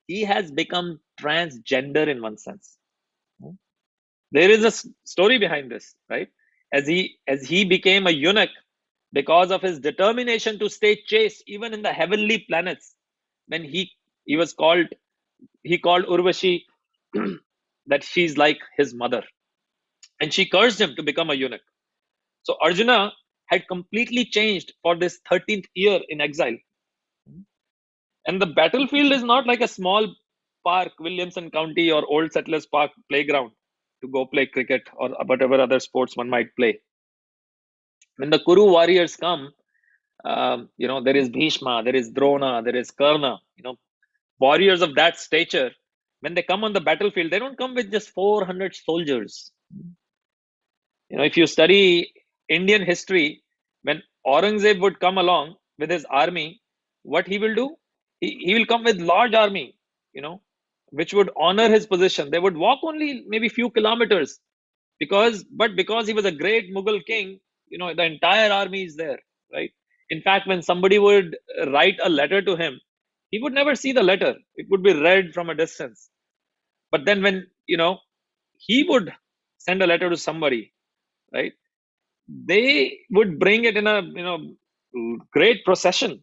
He has become transgender in one sense. Hmm? There is a story behind this, right? As he became a eunuch because of his determination to stay chaste even in the heavenly planets, when he was called he called Urvashi that she's like his mother, and she cursed him to become a eunuch. So Arjuna had completely changed for this 13th year in exile. And the battlefield is not like a small park, Williamson County or Old Settlers Park playground to go play cricket or whatever other sports one might play. When the Kuru warriors come, there is Bhishma, there is Drona, there is Karna, warriors of that stature. When they come on the battlefield, they don't come with just 400 soldiers. If you study Indian history, when Aurangzeb would come along with his army, what he will do? He will come with large army, which would honor his position. They would walk only maybe few kilometers because he was a great Mughal king, the entire army is there, right? In fact, when somebody would write a letter to him, he would never see the letter. It would be read from a distance. But then when, he would send a letter to somebody, right? They would bring it in a great procession.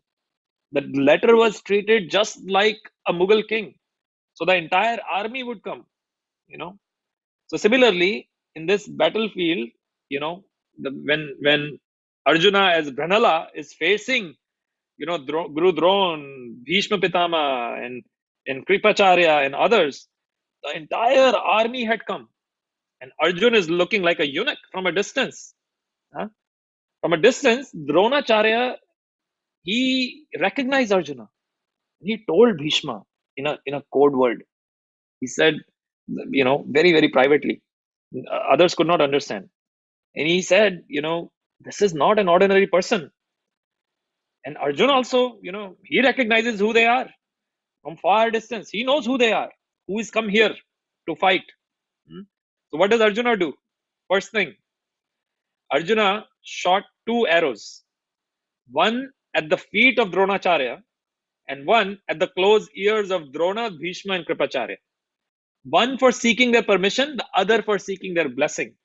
The letter was treated just like a Mughal king, so the entire army would come. So similarly, in this battlefield, when Arjuna as Branala is facing Guru Drona, Bhishma Pitama, and Kripacharya and others, the entire army had come, and Arjuna is looking like a eunuch from a distance. Huh? From a distance, Dronacharya, he recognized Arjuna. He told Bhishma in a code word. He said, very, very privately. Others could not understand. And he said, this is not an ordinary person. And Arjuna also, he recognizes who they are from far distance. He knows who they are, who is come here to fight. Hmm? So what does Arjuna do? First thing, Arjuna shot two arrows, one at the feet of Dronacharya and one at the closed ears of Drona, Bhishma, and Kripacharya. One for seeking their permission, the other for seeking their blessing,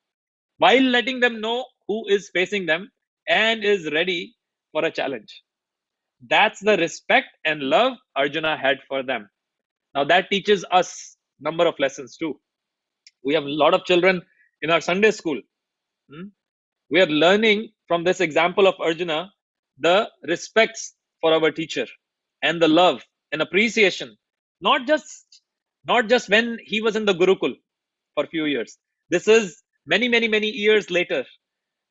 while letting them know who is facing them and is ready for a challenge. That's the respect and love Arjuna had for them. Now that teaches us number of lessons too. We have a lot of children in our Sunday school. We are learning from this example of Arjuna the respects for our teacher and the love and appreciation, not just when he was in the Gurukul for a few years. This is many, many, many years later.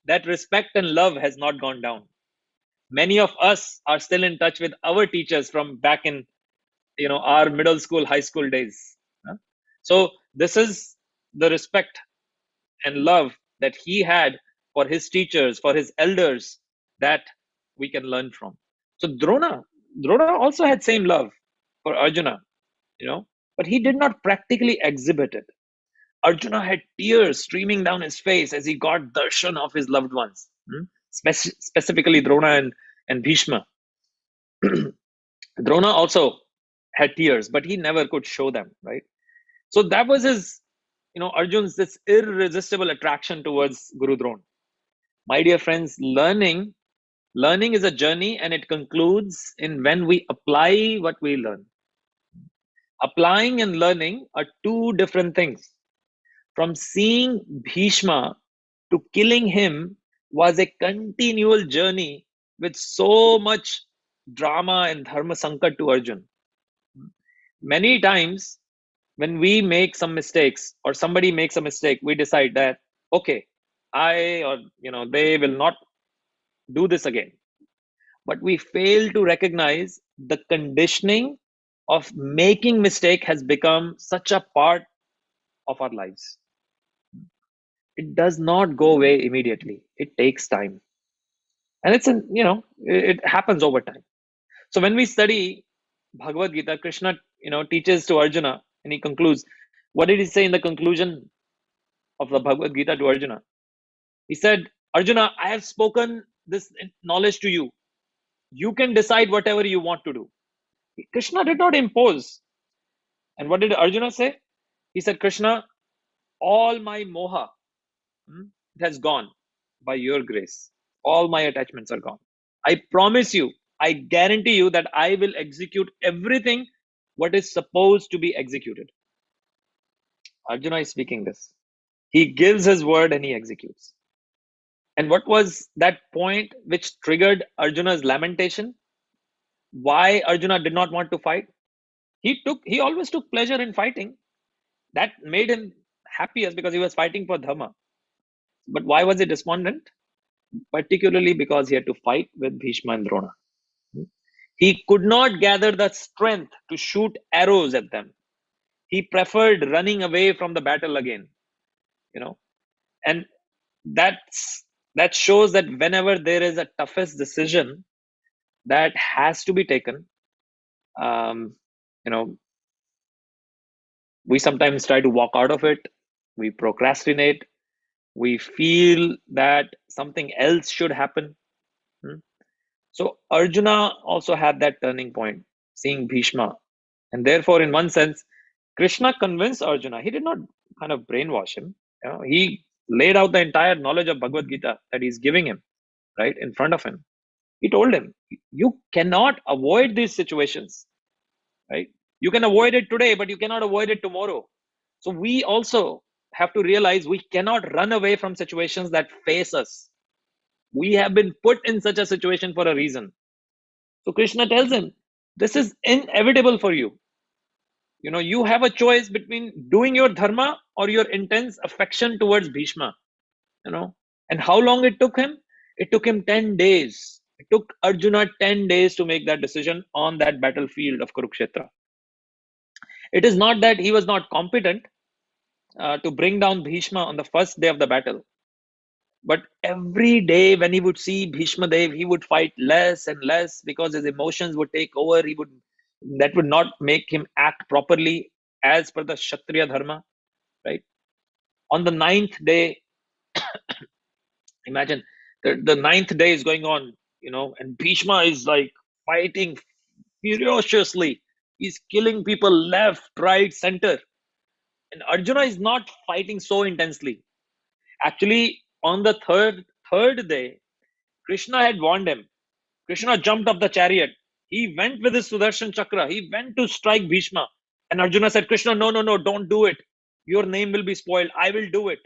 That respect and love has not gone down. Many of us are still in touch with our teachers from back in our middle school, high school days. So this is the respect and love that he had for his teachers, for his elders, that we can learn from. So Drona also had same love for Arjuna, but he did not practically exhibit it. Arjuna had tears streaming down his face as he got darshan of his loved ones, specifically Drona and Bhishma. Drona also had tears, but he never could show them, right? So that was his, Arjun's this irresistible attraction towards Guru Drona. My dear friends, learning is a journey, and it concludes in when we apply what we learn. Applying and learning are two different things. From seeing Bhishma to killing him was a continual journey with so much drama and dharma sankat to Arjun. Many times when we make some mistakes or somebody makes a mistake, we decide that, okay, I or they will not do this again. But we fail to recognize the conditioning of making mistake has become such a part of our lives. It does not go away immediately. It takes time. And it's it happens over time. So when we study Bhagavad Gita, Krishna teaches to Arjuna, and he concludes. What did he say in the conclusion of the Bhagavad Gita to Arjuna? He said, Arjuna, I have spoken this knowledge to you. You can decide whatever you want to do. Krishna did not impose. And what did Arjuna say? He said, Krishna, all my moha, it has gone by your grace. All my attachments are gone. I promise you, I guarantee you that I will execute everything what is supposed to be executed. Arjuna is speaking this. He gives his word and he executes. And what was that point which triggered Arjuna's lamentation? Why Arjuna did not want to fight? He always took pleasure in fighting. That made him happiest because he was fighting for Dharma. But why was he despondent? Particularly because he had to fight with Bhishma and Drona. He could not gather the strength to shoot arrows at them. He preferred running away from the battle again. And that shows that whenever there is a toughest decision that has to be taken, we sometimes try to walk out of it. We procrastinate. We feel that something else should happen. So Arjuna also had that turning point, seeing Bhishma. And therefore, in one sense, Krishna convinced Arjuna. He did not kind of brainwash him. He laid out the entire knowledge of Bhagavad Gita that he's giving him right in front of him. He told him, you cannot avoid these situations, right? You can avoid it today, but you cannot avoid it tomorrow. So we also have to realize we cannot run away from situations that face us. We have been put in such a situation for a reason. So Krishna tells him, this is inevitable for you. You have a choice between doing your dharma or your intense affection towards Bhishma. And how long it took him? It took him 10 days. It took Arjuna 10 days to make that decision on that battlefield of Kurukshetra. It is not that he was not competent to bring down Bhishma on the first day of the battle. But every day when he would see Bhishma Dev, he would fight less and less because his emotions would take over. That would not make him act properly as per the Kshatriya Dharma, right? On the ninth day, imagine the ninth day is going on, and Bhishma is like fighting ferociously. He's killing people left, right, center. And Arjuna is not fighting so intensely. Actually, on the third day, Krishna had warned him. Krishna jumped off the chariot. He went with his Sudarshan Chakra. He went to strike Bhishma. And Arjuna said, Krishna, no, don't do it. Your name will be spoiled. I will do it.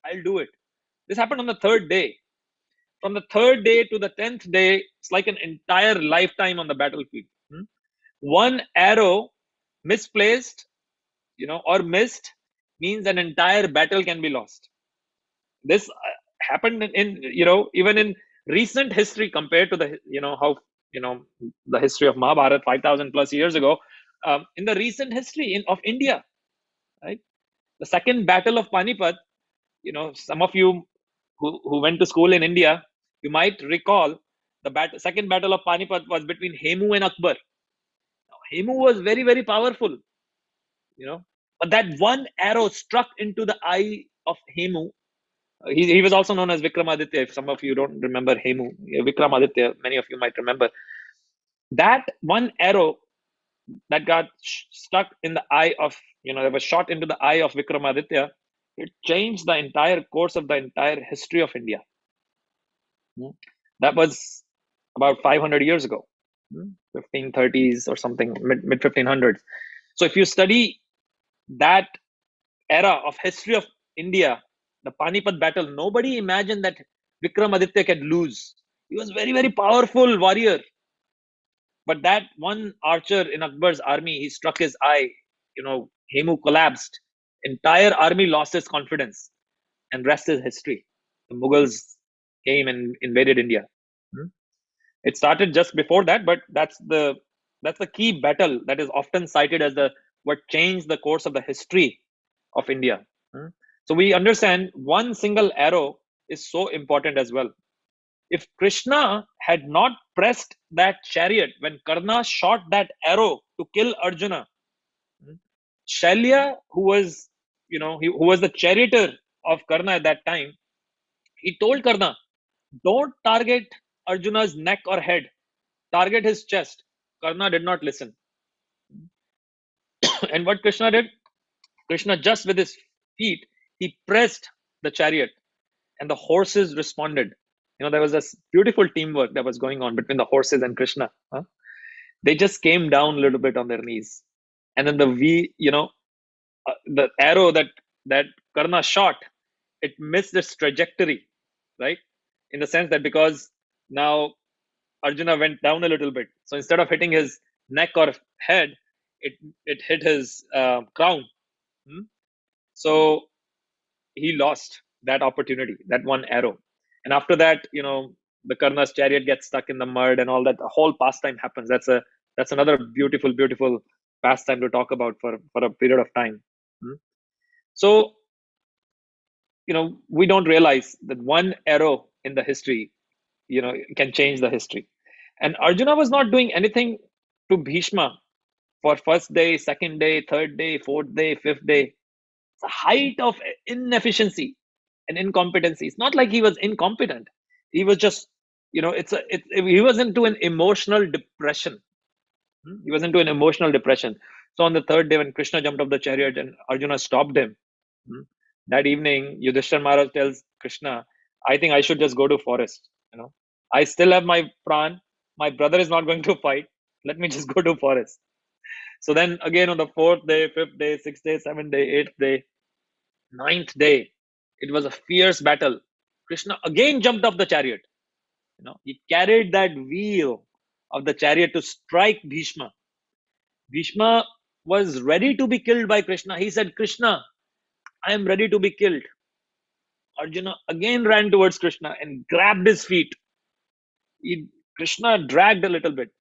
I'll do it. This happened on the third day. From the third day to the 10th day, it's like an entire lifetime on the battlefield. One arrow misplaced, or missed means an entire battle can be lost. This happened in even in recent history compared to the how the history of Mahabharata 5,000 plus years ago. In the recent history of India, right, the second battle of Panipat, some of you who went to school in India, you might recall the second battle of Panipat was between Hemu and Akbar. Now, Hemu was very, very powerful, but that one arrow struck into the eye of Hemu. He was also known as Vikramaditya. If some of you don't remember Hemu, Vikramaditya, many of you might remember. That one arrow that got stuck in the eye of, there was shot into the eye of Vikramaditya, it changed the entire course of the entire history of India. That was about 500 years ago, 1530s or something, mid 1500s. So if you study that era of history of India, the Panipat battle, nobody imagined that Vikramaditya could lose. He was very, very powerful warrior. But that one archer in Akbar's army, he struck his eye, Hemu collapsed. Entire army lost its confidence, and rest is history. The Mughals came and invaded India. It started just before that, but that's the key battle that is often cited as what changed the course of the history of India. So we understand one single arrow is so important as well. If Krishna had not pressed that chariot when Karna shot that arrow to kill Arjuna, Shalya, who was, who was the charioteer of Karna at that time, he told Karna, don't target Arjuna's neck or head, target his chest. Karna did not listen. And what Krishna did? Krishna, just with his feet, he pressed the chariot and the horses responded. There was this beautiful teamwork that was going on between the horses and Krishna. They just came down a little bit on their knees. And then the arrow that Karna shot, it missed its trajectory, right? In the sense that because now Arjuna went down a little bit. So instead of hitting his neck or head, it hit his crown. So he lost that opportunity, that one arrow. And after that, the Karna's chariot gets stuck in the mud and all that. The whole pastime happens. That's another beautiful, beautiful pastime to talk about for a period of time. So, we don't realize that one arrow in the history, can change the history. And Arjuna was not doing anything to Bhishma for first day, second day, third day, fourth day, fifth day. It's a height of inefficiency and incompetency. It's not like he was incompetent. He was just, he was into an emotional depression. He was into an emotional depression. So on the third day, when Krishna jumped off the chariot and Arjuna stopped him, that evening, Yudhishthira Maharaj tells Krishna, I think I should just go to forest. I still have my pran. My brother is not going to fight. Let me just go to forest. So then again on the fourth day, fifth day, sixth day, seventh day, eighth day, ninth day, it was a fierce battle. Krishna again jumped off the chariot. He carried that wheel of the chariot to strike Bhishma. Bhishma was ready to be killed by Krishna. He said, Krishna, I am ready to be killed. Arjuna again ran towards Krishna and grabbed his feet. Krishna dragged a little bit.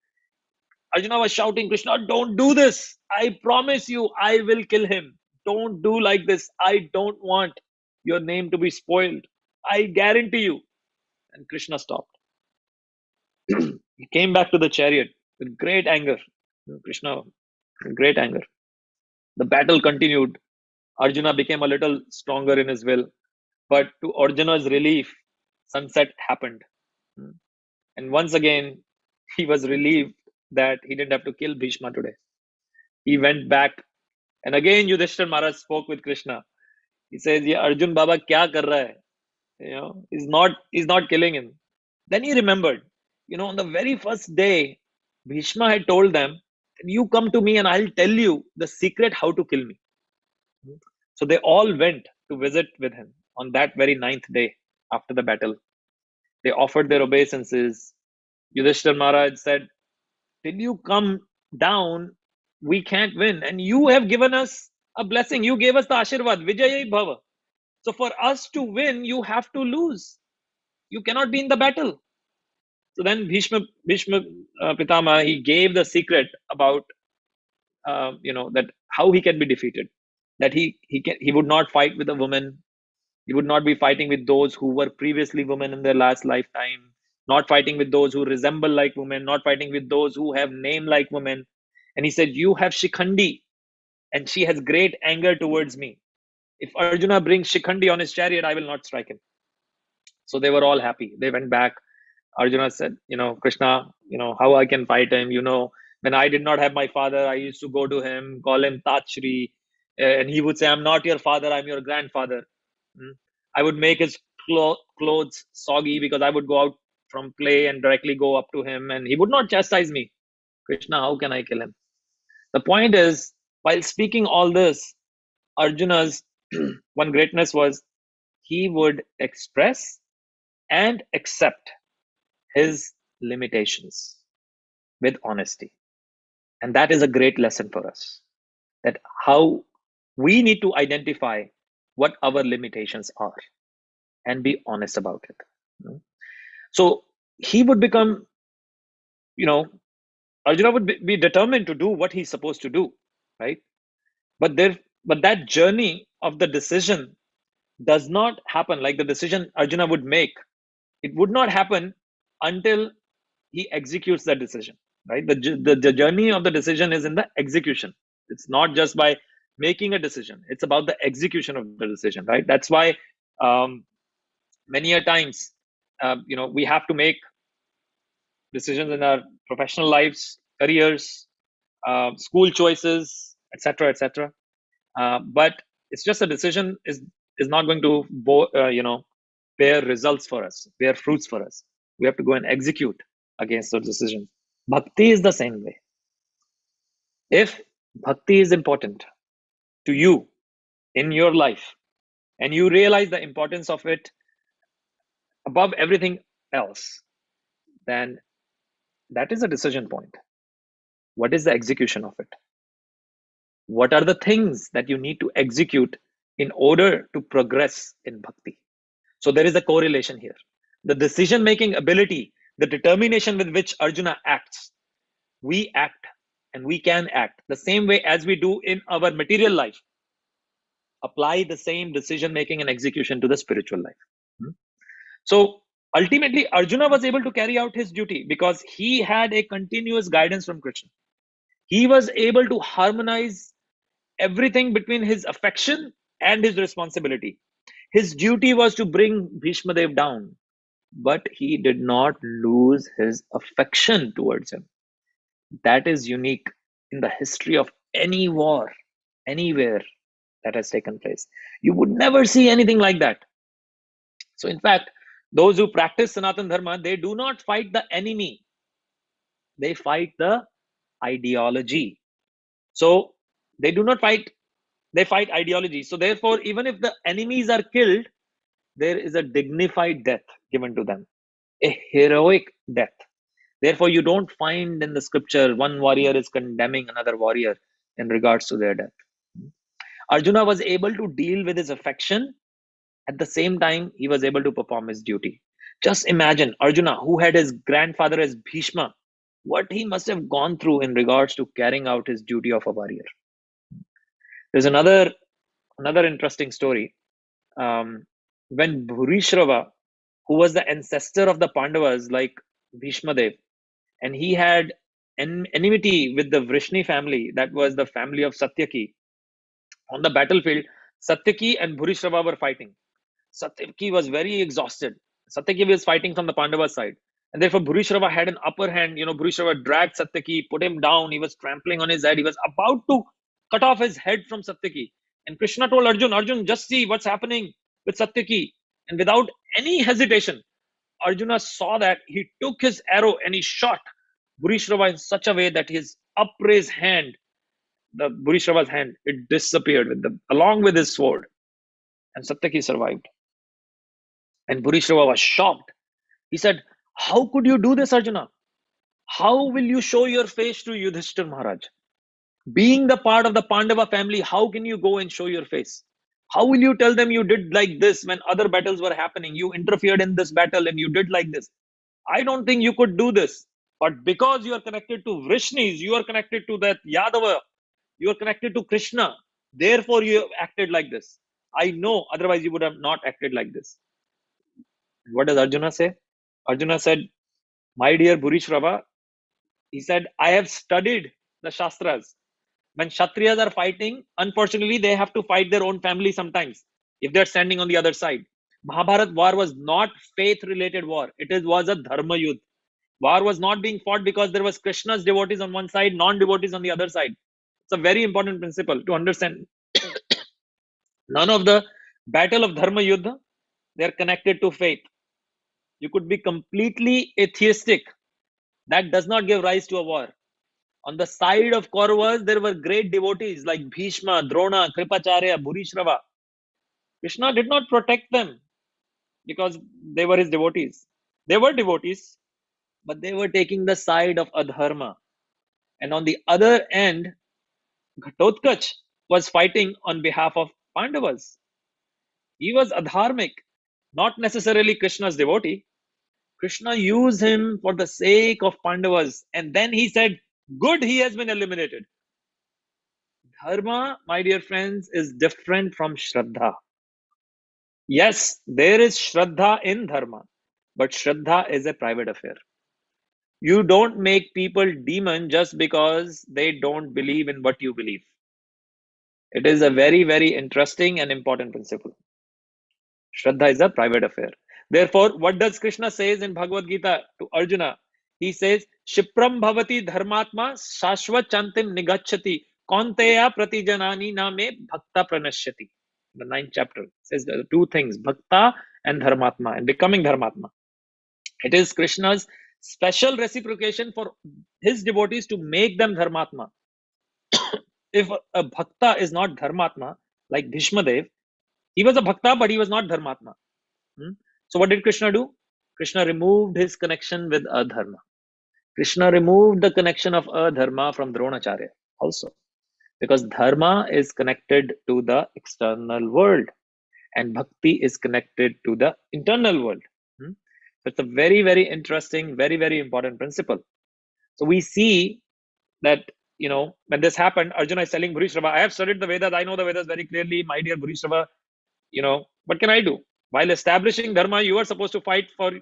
Arjuna was shouting, Krishna, don't do this. I promise you, I will kill him. Don't do like this. I don't want your name to be spoiled. I guarantee you. And Krishna stopped. He came back to the chariot with great anger. Krishna, with great anger. The battle continued. Arjuna became a little stronger in his will. But to Arjuna's relief, sunset happened. And once again, he was relieved that he didn't have to kill Bhishma today. He went back. And again, Yudhishthira Maharaj spoke with Krishna. He says, "Ye Arjun Baba kya kar raha hai?" He's not killing him. Then he remembered, on the very first day, Bhishma had told them, you come to me and I'll tell you the secret how to kill me. So they all went to visit with him on that very ninth day after the battle. They offered their obeisances. Yudhishthira Maharaj said, till you come down, we can't win. And you have given us a blessing. You gave us the Ashirvad, Vijayai Bhava. So for us to win, you have to lose. You cannot be in the battle. So then Bhishma Pitama, he gave the secret about, that how he can be defeated. That he would not fight with a woman. He would not be fighting with those who were previously women in their last lifetime. Not fighting with those who resemble like women. Not fighting with those who have name like women. And he said, you have Shikhandi, and she has great anger towards me. If Arjuna brings Shikhandi on his chariot, I will not strike him. So they were all happy. They went back. Arjuna said, Krishna, how I can fight him. When I did not have my father, I used to go to him, call him Tachri, and he would say, I'm not your father, I'm your grandfather. I would make his clothes soggy because I would go out from play and directly go up to him, and he would not chastise me. Krishna, how can I kill him? The point is, while speaking all this, Arjuna's one greatness was he would express and accept his limitations with honesty. And that is a great lesson for us, that how we need to identify what our limitations are and be honest about it. So he would become, Arjuna would be determined to do what he's supposed to do, right? But that journey of the decision does not happen like the decision Arjuna would make. It would not happen until he executes the decision, right? The journey of the decision is in the execution. It's not just by making a decision, it's about the execution of the decision, right? That's why many a times we have to make decisions in our professional lives, careers, school choices, etc., etc. But it's just a decision is not going to bear results for us, bear fruits for us. We have to go and execute against those decisions. Bhakti is the same way. If bhakti is important to you in your life, and you realize the importance of it above everything else, then that is a decision point. What is the execution of it? What are the things that you need to execute in order to progress in bhakti? So there is a correlation here. The decision making ability, the determination with which Arjuna acts, we act and we can act the same way as we do in our material life. Apply the same decision making and execution to the spiritual life. So ultimately, Arjuna was able to carry out his duty because he had a continuous guidance from Krishna. He was able to harmonize everything between his affection and his responsibility. His duty was to bring Bhishma Dev down, but he did not lose his affection towards him. That is unique in the history of any war, anywhere that has taken place. You would never see anything like that. So, in fact, those who practice Sanatana Dharma, they do not fight the enemy, they fight the ideology. So, they do not fight, they fight ideology. So, therefore, even if the enemies are killed, there is a dignified death given to them, a heroic death. Therefore, you don't find in the scripture one warrior is condemning another warrior in regards to their death. Arjuna was able to deal with his affection. At the same time, he was able to perform his duty. Just imagine Arjuna, who had his grandfather as Bhishma, what he must have gone through in regards to carrying out his duty of a warrior. There's another interesting story. When Bhurishrava, who was the ancestor of the Pandavas, like Bhishma Dev, and he had an enmity with the Vrishni family, that was the family of Satyaki. On the battlefield, Satyaki and Bhurishrava were fighting. Satyaki was very exhausted. Satyaki was fighting from the Pandava side. And therefore, Bhurishrava had an upper hand. Bhurishrava dragged Satyaki, put him down. He was trampling on his head. He was about to cut off his head from Satyaki. And Krishna told Arjun, Arjun, just see what's happening with Satyaki. And without any hesitation, Arjuna saw that. He took his arrow and he shot Bhurishrava in such a way that his upraised hand, the Bhurishrava's hand, it disappeared along with his sword. And Satyaki survived. And Bhurishrava was shocked. He said, how could you do this, Arjuna? How will you show your face to Yudhishthir Maharaj? Being the part of the Pandava family, how can you go and show your face? How will you tell them you did like this when other battles were happening? You interfered in this battle and you did like this. I don't think you could do this. But because you are connected to Vrishnis, you are connected to that Yadava, you are connected to Krishna, therefore you acted like this. I know, otherwise you would have not acted like this. What does Arjuna say? Arjuna said, my dear Bhurishrava, he said, I have studied the Shastras. When Kshatriyas are fighting, unfortunately, they have to fight their own family sometimes if they're standing on the other side. Mahabharat war was not faith-related war. It was a dharma yudh. War was not being fought because there was Krishna's devotees on one side, non-devotees on the other side. It's a very important principle to understand. None of the battle of dharma yuddha, they're connected to faith. You could be completely atheistic. That does not give rise to a war. On the side of Kauravas, there were great devotees like Bhishma, Drona, Kripacharya, Bhurishrava. Krishna did not protect them because they were his devotees. They were devotees, but they were taking the side of adharma. And on the other end, Ghatotkacha was fighting on behalf of Pandavas. He was adharmic, not necessarily Krishna's devotee. Krishna used him for the sake of Pandavas. And then he said, good, he has been eliminated. Dharma, my dear friends, is different from Shraddha. Yes, there is Shraddha in Dharma, but Shraddha is a private affair. You don't make people demon just because they don't believe in what you believe. It is a very, very interesting and important principle. Shraddha is a private affair. Therefore, what does Krishna says in Bhagavad Gita to Arjuna? He says, Shipram bhavati dharmatma shashvat chantim nigachati kaunteya pratijanani name bhakta pranashyati. The ninth chapter says the two things, bhakta and dharmatma, and becoming dharmatma. It is Krishna's special reciprocation for his devotees to make them dharmatma. If a bhakta is not dharmatma, like Bhishmadev, he was a bhakta, but he was not dharmatma. So what did Krishna do? Krishna removed his connection with adharma. Krishna removed the connection of adharma from Dronacharya also, because dharma is connected to the external world and bhakti is connected to the internal world. So it's a very, very interesting, very, very important principle. So we see that, when this happened, Arjuna is telling Bhurishrava, I have studied the Vedas, I know the Vedas very clearly, my dear Bhurishrava, what can I do? While establishing dharma, you are supposed to fight for,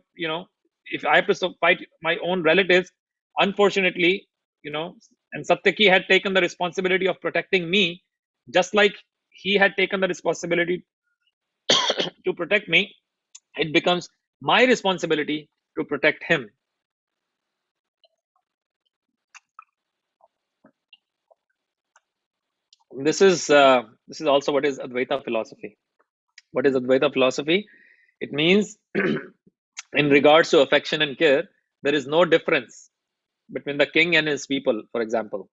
if I have to fight my own relatives, unfortunately, and Satyaki had taken the responsibility of protecting me, just like he had taken the responsibility to protect me, it becomes my responsibility to protect him. This is also what is Advaita philosophy. What is Advaita philosophy? It means in regards to affection and care, there is no difference between the king and his people, for example.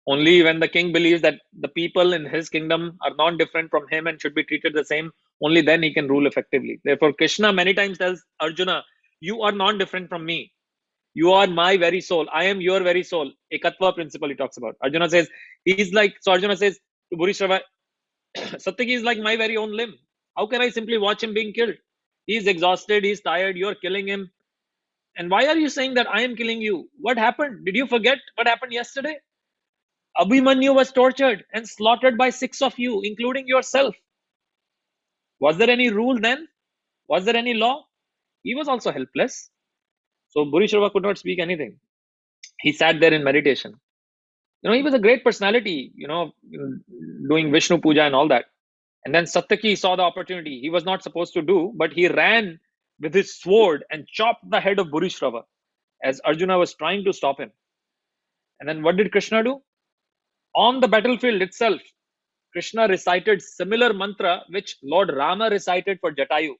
Only when the king believes that the people in his kingdom are not different from him and should be treated the same, only then he can rule effectively. Therefore, Krishna many times tells Arjuna, you are not different from me. You are my very soul. I am your very soul. Ekatva principle he talks about. Arjuna says, Arjuna says to Bhurishrava, Satyaki is like my very own limb. How can I simply watch him being killed? He's exhausted, he's tired, you're killing him. And why are you saying that I am killing you? What happened? Did you forget what happened yesterday? Abhimanyu was tortured and slaughtered by 6 of you, including yourself. Was there any rule then? Was there any law? He was also helpless. So Bhurishrava could not speak anything. He sat there in meditation. He was a great personality, doing Vishnu Puja and all that. And then Satyaki saw the opportunity. He was not supposed to do, but he ran with his sword and chopped the head of Bhurishrava as Arjuna was trying to stop him. And then what did Krishna do? On the battlefield itself, Krishna recited similar mantra which Lord Rama recited for Jatayu.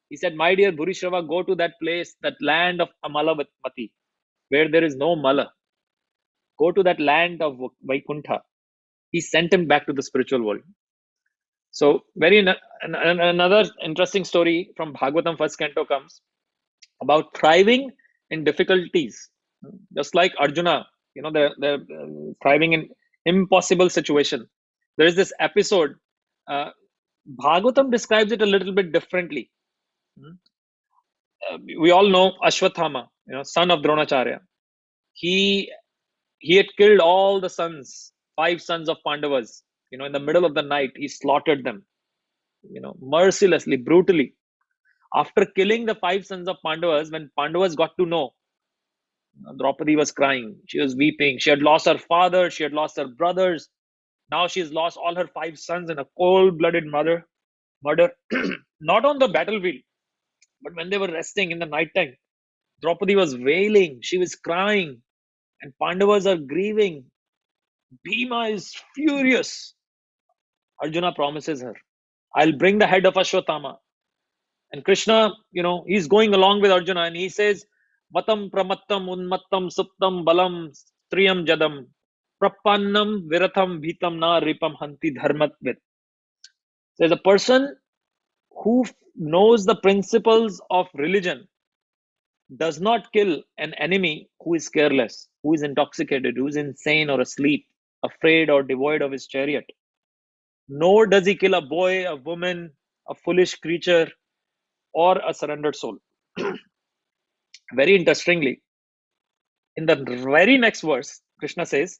He said, my dear Bhurishrava, go to that place, that land of Amalavati, where there is no Mala. Go to that land of Vaikuntha. He sent him back to the spiritual world. So, another interesting story from Bhagavatam first canto comes about thriving in difficulties. Just like Arjuna, they're thriving in impossible situation. There is this episode. Bhagavatam describes it a little bit differently. We all know Ashwathama, son of Dronacharya. He had killed all the sons, 5 sons of Pandavas. In the middle of the night, he slaughtered them. Mercilessly, brutally. After killing the 5 sons of Pandavas, when Pandavas got to know, Draupadi was crying. She was weeping. She had lost her father. She had lost her brothers. Now she's lost all her 5 sons in a cold-blooded murder. Not on the battlefield, but when they were resting in the night time. Draupadi was wailing. She was crying. And Pandavas are grieving. Bhima is furious. Arjuna promises her, I'll bring the head of Ashwatthama. And Krishna, he's going along with Arjuna and he says, Matam pramattam unmattam suptam balam striyam jadam prapannam viratham bhitam na ripam hanti dharmatvit. There's a person who knows the principles of religion does not kill an enemy who is careless, who is intoxicated, who is insane or asleep, afraid or devoid of his chariot. Nor does he kill a boy, a woman, a foolish creature, or a surrendered soul. Very interestingly, in the very next verse, Krishna says,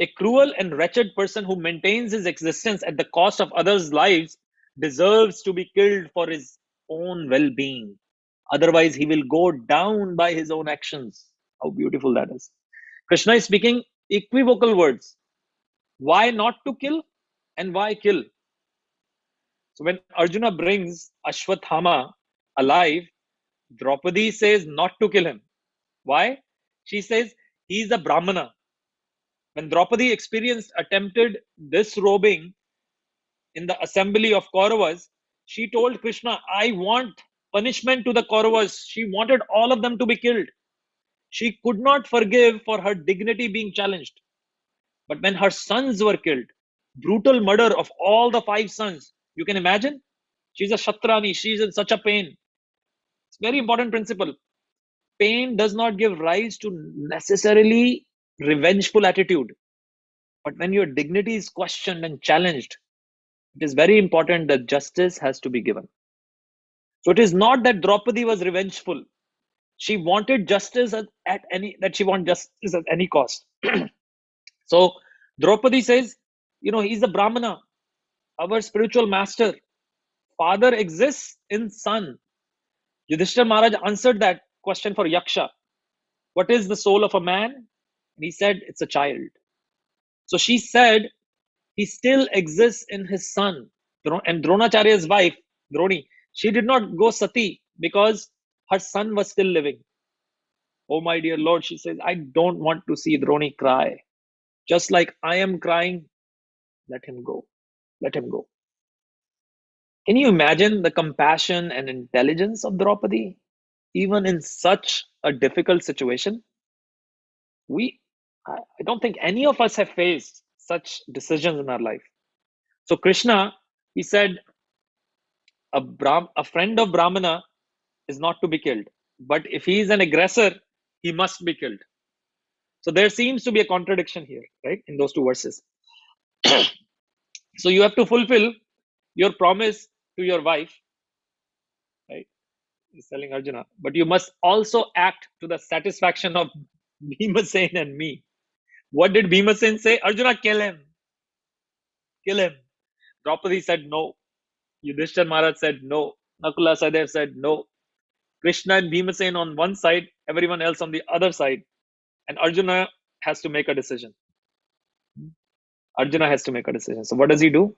a cruel and wretched person who maintains his existence at the cost of others' lives deserves to be killed for his own well-being. Otherwise, he will go down by his own actions. How beautiful that is. Krishna is speaking equivocal words. Why not to kill and why kill? So when Arjuna brings Ashwathama alive, Draupadi says not to kill him. Why? She says he is a Brahmana. When Draupadi experienced attempted disrobing in the assembly of Kauravas, she told Krishna, I want punishment to the Kauravas. She wanted all of them to be killed. She could not forgive for her dignity being challenged. But when her sons were killed, brutal murder of all the 5 sons, you can imagine? She's a Shatrani. She's in such a pain. It's a very important principle. Pain does not give rise to necessarily revengeful attitude. But when your dignity is questioned and challenged, it is very important that justice has to be given. So it is not that Draupadi was revengeful. She wanted justice she wanted justice at any cost. So Draupadi says, he's a Brahmana, our spiritual master. Father exists in son. Yudhishthira Maharaj answered that question for Yaksha. What is the soul of a man? And he said, it's a child. So she said, he still exists in his son. And Dronacharya's wife, Droni, she did not go sati because her son was still living. Oh, my dear Lord, she says, I don't want to see Droni cry. Just like I am crying, let him go. Let him go. Can you imagine the compassion and intelligence of Draupadi? Even in such a difficult situation, I don't think any of us have faced such decisions in our life. So Krishna, he said, a friend of Brahmana is not to be killed. But if he is an aggressor, he must be killed. So there seems to be a contradiction here, right, in those 2 verses. So you have to fulfill your promise to your wife, right? He's telling Arjuna. But you must also act to the satisfaction of Bhimasen and me. What did Bhimasen say? Arjuna, kill him. Kill him. Draupadi said no. Yudhishthira Maharaj said no. Nakula Sadev said no. Krishna and Bhimasen on one side, everyone else on the other side. And Arjuna has to make a decision. Arjuna has to make a decision. So what does he do?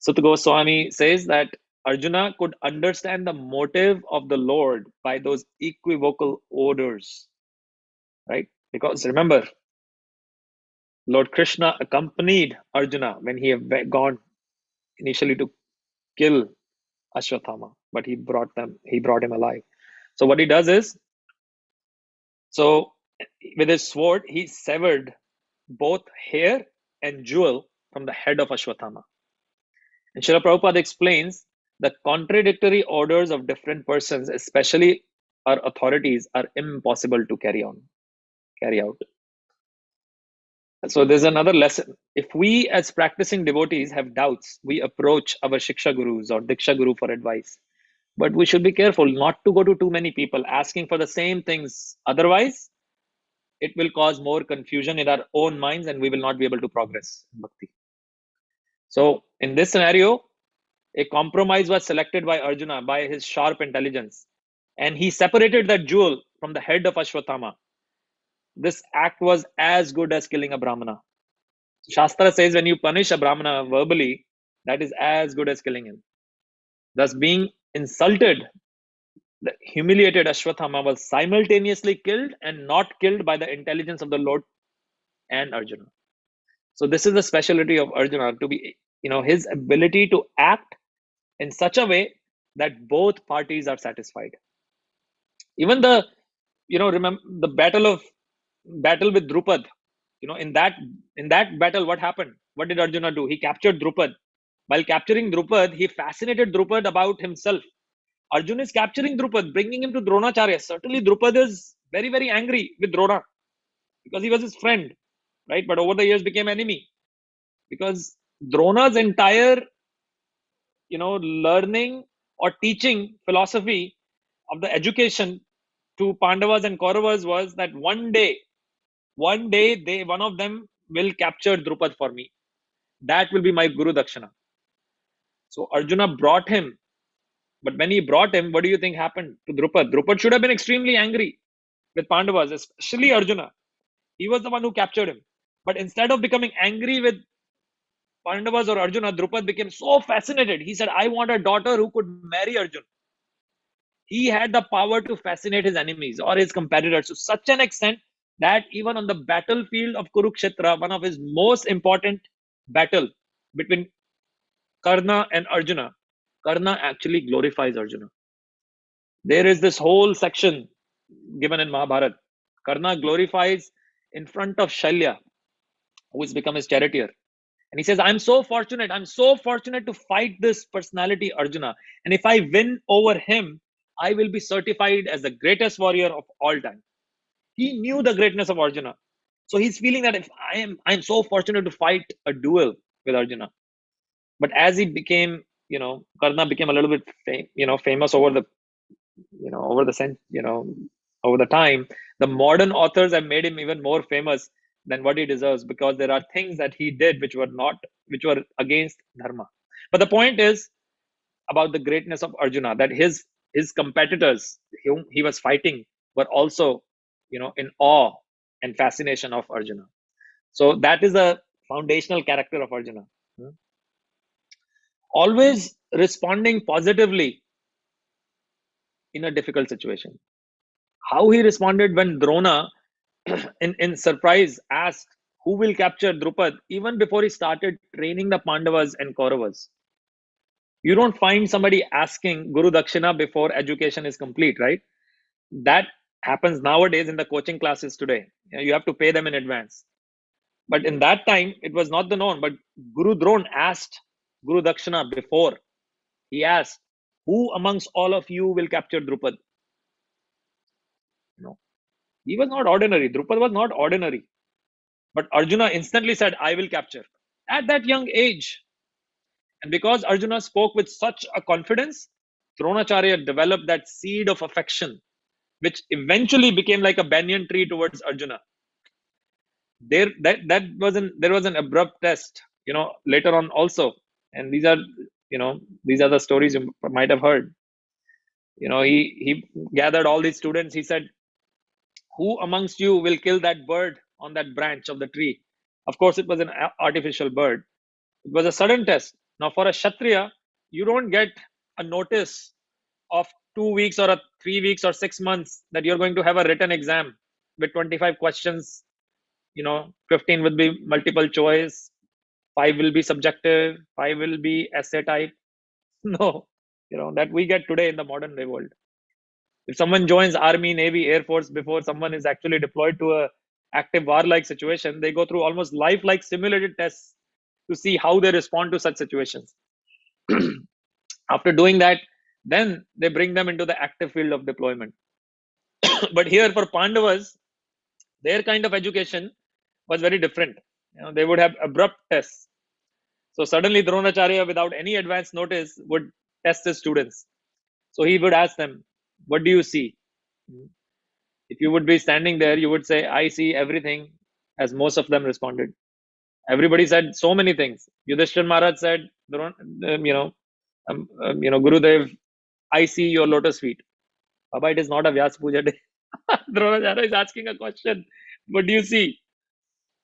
Sutta Goswami says that Arjuna could understand the motive of the Lord by those equivocal orders, right? Because remember, Lord Krishna accompanied Arjuna when he had gone initially to kill Ashwathama, but he brought him alive. So what he does is, with his sword, he severed both hair and jewel from the head of Ashwathama. And Srila Prabhupada explains the contradictory orders of different persons, especially our authorities, are impossible to carry out. So there's another lesson. If we as practicing devotees have doubts, we approach our Shiksha Gurus or Diksha Guru for advice. But we should be careful not to go to too many people asking for the same things. Otherwise, it will cause more confusion in our own minds and we will not be able to progress in bhakti. So in this scenario, a compromise was selected by Arjuna by his sharp intelligence, and he separated that jewel from the head of Ashwathama. This act was as good as killing a Brahmana. Shastra says when you punish a Brahmana verbally, that is as good as killing him. Thus, being insulted, the humiliated Ashwathama was simultaneously killed and not killed by the intelligence of the Lord and Arjuna. So this is the specialty of Arjuna, to be, his ability to act in such a way that both parties are satisfied. Even remember the battle with Drupad. In that battle, what happened? What did Arjuna do? He captured Drupad. While capturing Drupad, he fascinated Drupad about himself. Arjuna is capturing Drupad, bringing him to Dronacharya. Certainly, Drupad is very, very angry with Drona because he was his friend, right? But over the years became enemy because Drona's entire, learning or teaching philosophy of the education to Pandavas and Kauravas was that one day one of them will capture Drupad for me. That will be my Guru Dakshana. So Arjuna brought him But when he brought him, what do you think happened to Drupad? Drupad should have been extremely angry with Pandavas, especially Arjuna. He was the one who captured him. But instead of becoming angry with Pandavas or Arjuna, Drupad became so fascinated. He said, I want a daughter who could marry Arjuna. He had the power to fascinate his enemies or his competitors to such an extent that even on the battlefield of Kurukshetra, one of his most important battle between Karna and Arjuna, Karna actually glorifies Arjuna. There is this whole section given in Mahabharata. Karna glorifies in front of Shalya, who has become his charioteer. And he says, I'm so fortunate to fight this personality, Arjuna. And if I win over him, I will be certified as the greatest warrior of all time. He knew the greatness of Arjuna. So he's feeling that if I'm so fortunate to fight a duel with Arjuna. But as he became, Karna became a little bit, famous over the, over the time, the modern authors have made him even more famous than what he deserves, because there are things that he did which were against dharma. But the point is about the greatness of Arjuna, that his competitors whom he was fighting were also, in awe and fascination of Arjuna. So that is a foundational character of Arjuna. Always responding positively in a difficult situation. How he responded when Drona, in surprise, asked who will capture Drupad even before he started training the Pandavas and Kauravas. You don't find somebody asking Guru Dakshina before education is complete, right? That happens nowadays in the coaching classes today. You have to pay them in advance. But in that time, it was not the norm. But Guru Drona asked Guru Dakshina before. He asked, who amongst all of you will capture Drupad? He was not ordinary. Drupad was not ordinary. But Arjuna instantly said, I will capture. At that young age. And because Arjuna spoke with such a confidence, Dronacharya developed that seed of affection, which eventually became like a banyan tree towards Arjuna. There was an abrupt test, later on also. And these are the stories you might have heard. He gathered all these students. He said, who amongst you will kill that bird on that branch of the tree? Of course, it was an artificial bird. It was a sudden test. Now, for a Kshatriya, you don't get a notice of 2 weeks or 3 weeks or 6 months that you're going to have a written exam with 25 questions. 15 will be multiple choice, 5 will be subjective, 5 will be essay type. No, that we get today in the modern day world. If someone joins Army, Navy, Air Force before someone is actually deployed to a active war-like situation, they go through almost life-like simulated tests to see how they respond to such situations. After doing that, then they bring them into the active field of deployment. But here for Pandavas, their kind of education was very different. They would have abrupt tests. So suddenly Dronacharya, without any advance notice, would test his students. So he would ask them, what do you see? If you would be standing there, you would say, I see everything, as most of them responded. Everybody said so many things. Yudhishthir Maharaj said, Gurudev, I see your lotus feet. Baba, it is not a Vyas Puja day. Dronacharya is asking a question. What do you see?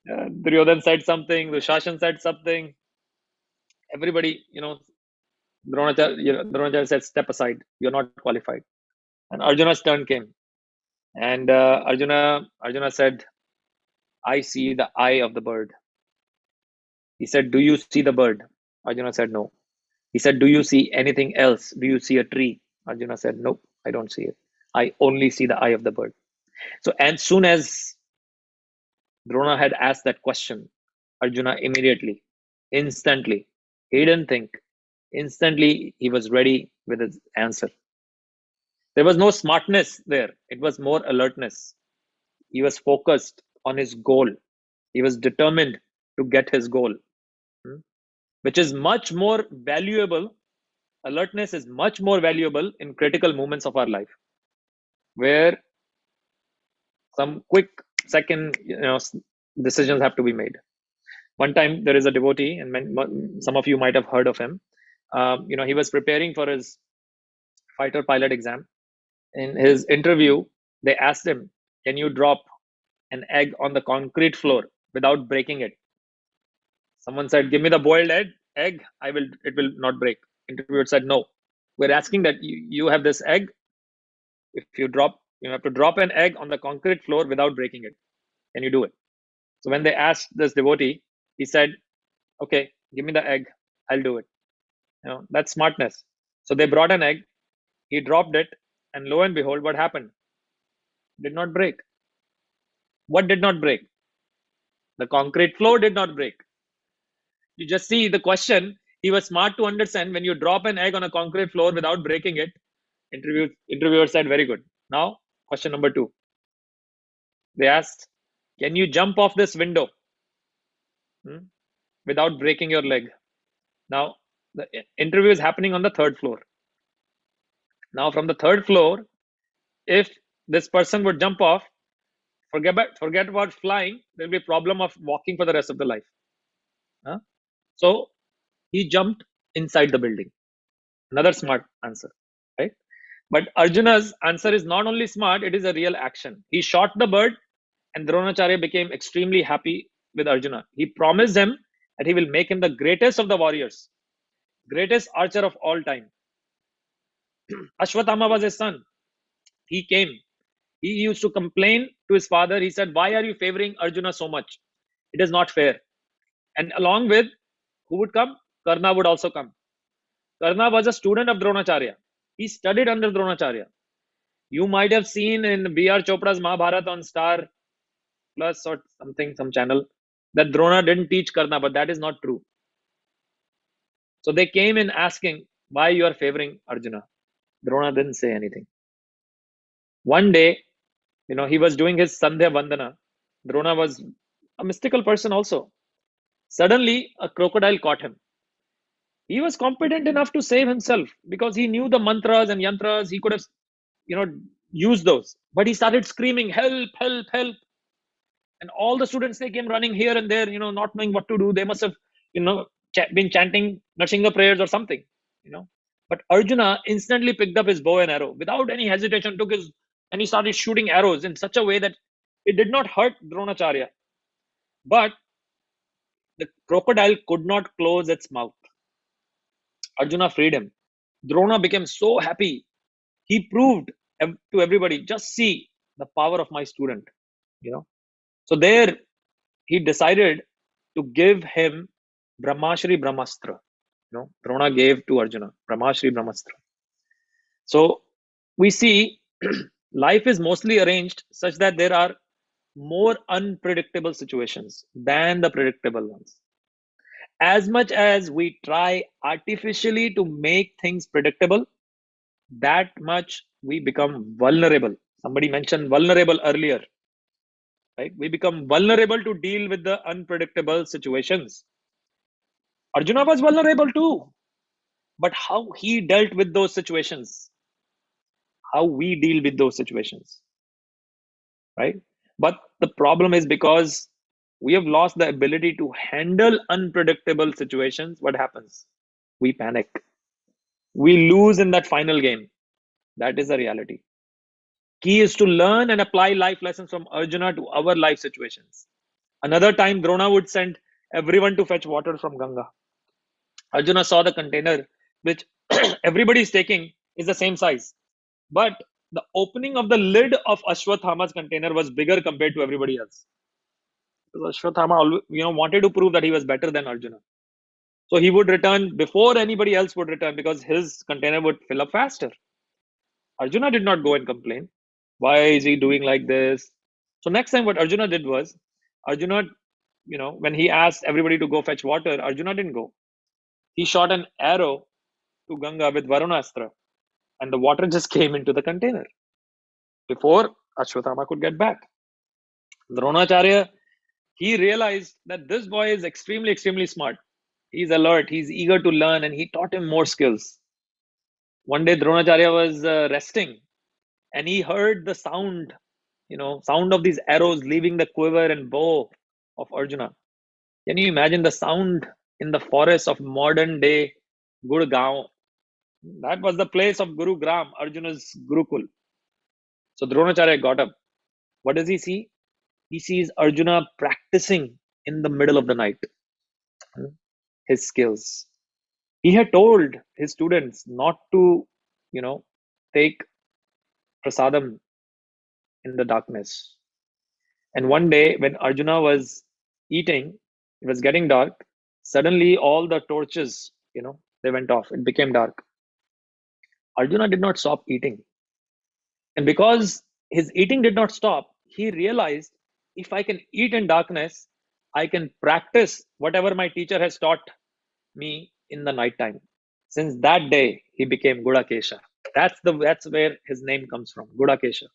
Duryodhan said something. Dushashan said something. Everybody, Dronacharya said, step aside. You're not qualified. And Arjuna's turn came. And Arjuna said, I see the eye of the bird. He said, do you see the bird? Arjuna said, no. He said, do you see anything else? Do you see a tree? Arjuna said, no, I don't see it. I only see the eye of the bird. So as soon as Drona had asked that question, Arjuna immediately, instantly, he didn't think. Instantly, he was ready with his answer. There was no smartness there. It was more alertness. He was focused on his goal. He was determined to get his goal, which is much more valuable. Alertness is much more valuable in critical moments of our life, where some quick second decisions have to be made. One time there is a devotee, and some of you might have heard of him. He was preparing for his fighter pilot exam. In his interview, they asked him, "Can you drop an egg on the concrete floor without breaking it?" Someone said, "Give me the boiled egg. I will. It will not break." Interviewer said, "No. We're asking that you have this egg. If you have to drop an egg on the concrete floor without breaking it. Can you do it?" So when they asked this devotee, he said, "Okay, give me the egg. I'll do it." That's smartness. So they brought an egg. He dropped it, and lo and behold, what happened? Did not break. What did not break? The concrete floor did not break. You just see the question. He was smart to understand when you drop an egg on a concrete floor without breaking it. Interviewer said, "Very good." Now, question number 2. They asked, "Can you jump off this window without breaking your leg?" Now, the interview is happening on the 3rd floor. Now, from the 3rd floor, if this person would jump off, forget about flying, there'll be a problem of walking for the rest of the life. So he jumped inside the building. Another smart answer, right? But Arjuna's answer is not only smart, it is a real action. He shot the bird, and Dronacharya became extremely happy with Arjuna. He promised him that he will make him the greatest of the warriors, greatest archer of all time. Ashwatthama was his son. He came. He used to complain to his father. He said, "Why are you favoring Arjuna so much? It is not fair." And along with who would come? Karna would also come. Karna was a student of Dronacharya. He studied under Dronacharya. You might have seen in B.R. Chopra's Mahabharata on Star Plus or something, some channel, that Drona didn't teach Karna, but that is not true. So they came in asking why you are favoring Arjuna. Drona didn't say anything. One day, he was doing his Sandhya Vandana. Drona was a mystical person also. Suddenly, a crocodile caught him. He was competent enough to save himself because he knew the mantras and yantras. He could have, used those. But he started screaming, "Help, help, help." And all the students, they came running here and there, not knowing what to do. They must have, been chanting Narsingha prayers or something, you know. But Arjuna instantly picked up his bow and arrow without any hesitation, and he started shooting arrows in such a way that it did not hurt Dronacharya. But the crocodile could not close its mouth. Arjuna freed him. Drona became so happy. He proved to everybody, "Just see the power of my student." So there he decided to give him Brahmashri Brahmastra. Drona gave to Arjuna Brahmashri Brahmastra. So we see life is mostly arranged such that there are more unpredictable situations than the predictable ones. As much as we try artificially to make things predictable, that much we become vulnerable. Somebody mentioned vulnerable earlier, right? We become vulnerable to deal with the unpredictable situations. Arjuna was vulnerable too, but how he dealt with those situations, how we deal with those situations, right? But the problem is because we have lost the ability to handle unpredictable situations, what happens? We panic. We lose in that final game. That is the reality. Key is to learn and apply life lessons from Arjuna to our life situations. Another time, Drona would send everyone to fetch water from Ganga. Arjuna saw the container which everybody is taking is the same size. But the opening of the lid of Ashwathama's container was bigger compared to everybody else. Because Ashwathama wanted to prove that he was better than Arjuna. So he would return before anybody else would return because his container would fill up faster. Arjuna did not go and complain. Why is he doing like this? So next time what Arjuna did was, Arjuna, when he asked everybody to go fetch water, Arjuna didn't go. He shot an arrow to Ganga with Varunastra, and the water just came into the container before Ashwathama could get back. Dronacharya, he realized that this boy is extremely, extremely smart. He's alert, he's eager to learn, and he taught him more skills. One day, Dronacharya was resting, and he heard the sound of these arrows leaving the quiver and bow of Arjuna. Can you imagine the sound in the forest of modern day Gurgaon? That was the place of Guru Gram, Arjuna's Gurukul. So Dronacharya got up. What does he see? He sees Arjuna practicing in the middle of the night his skills. He had told his students not to, you know, take prasadam in the darkness. And one day when Arjuna was eating, it was getting dark. Suddenly all the torches, they went off. It became dark. Arjuna did not stop eating. And because his eating did not stop, he realized, if I can eat in darkness, I can practice whatever my teacher has taught me in the nighttime. Since that day, he became Gudakesha. That's where his name comes from, Gudakesha,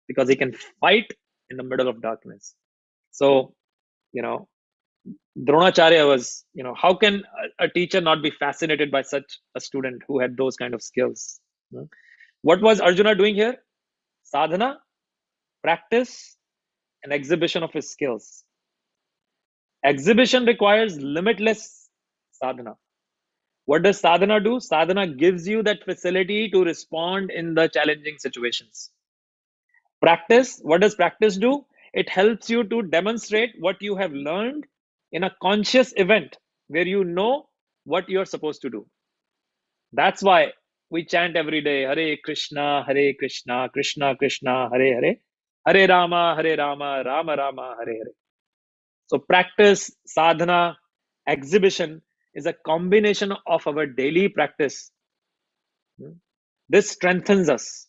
because he can fight in the middle of darkness. So, you know, Dronacharya was, how can a teacher not be fascinated by such a student who had those kind of skills? What was Arjuna doing here? Sadhana, practice, and exhibition of his skills. Exhibition requires limitless sadhana. What does sadhana do? Sadhana gives you that facility to respond in the challenging situations. Practice, what does practice do? It helps you to demonstrate what you have learned in a conscious event where you know what you're supposed to do. That's why we chant every day, Hare Krishna, Krishna Krishna, Hare Hare, Hare Rama, Rama Rama, Hare Hare. So practice, sadhana, exhibition is a combination of our daily practice. This strengthens us,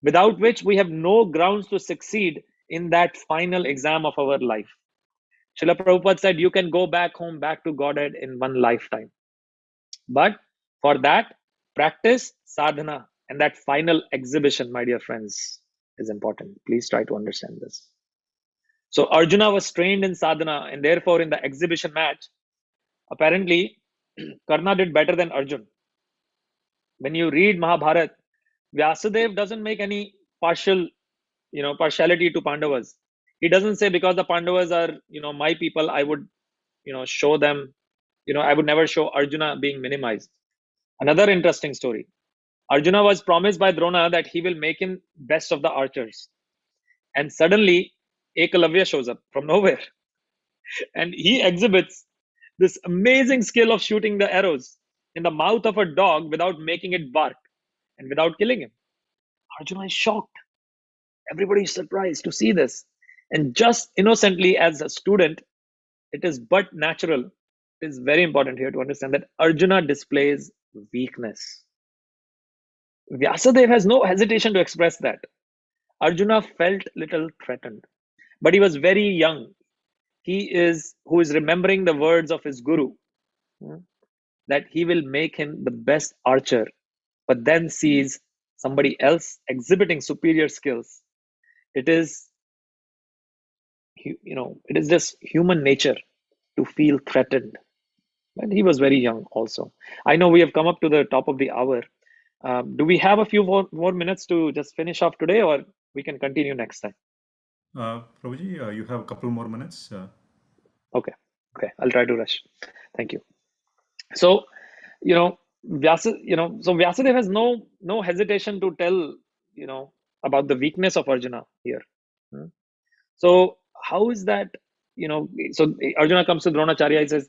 without which we have no grounds to succeed in that final exam of our life. Srila Prabhupada said you can go back home, back to Godhead in one lifetime. But for that, practice, sadhana, and that final exhibition, my dear friends, is important. Please try to understand this. So Arjuna was trained in sadhana, and therefore in the exhibition match, apparently Karna did better than Arjun. When you read Mahabharat, Vyasadeva doesn't make any partiality to Pandavas. He doesn't say because the Pandavas are, my people, I would, show them, I would never show Arjuna being minimized. Another interesting story. Arjuna was promised by Drona that he will make him best of the archers. And suddenly, Ekalavya shows up from nowhere. And he exhibits this amazing skill of shooting the arrows in the mouth of a dog without making it bark and without killing him. Arjuna is shocked. Everybody is surprised to see this. And just innocently, as a student, it is but natural. It is very important here to understand that Arjuna displays weakness. Vyasadeva has no hesitation to express that. Arjuna felt little threatened, but he was very young. He is who is remembering the words of his guru, that he will make him the best archer, but then sees somebody else exhibiting superior skills. It is, it is just human nature to feel threatened. And he was very young also. I know we have come up to the top of the hour. Do we have a few more minutes to just finish off today, or we can continue next time? Prabhuji, you have a couple more minutes. Okay. I'll try to rush. Thank you. So, Vyasadeva has no hesitation to tell, about the weakness of Arjuna here. So how is that, so Arjuna comes to Dronacharya, he says,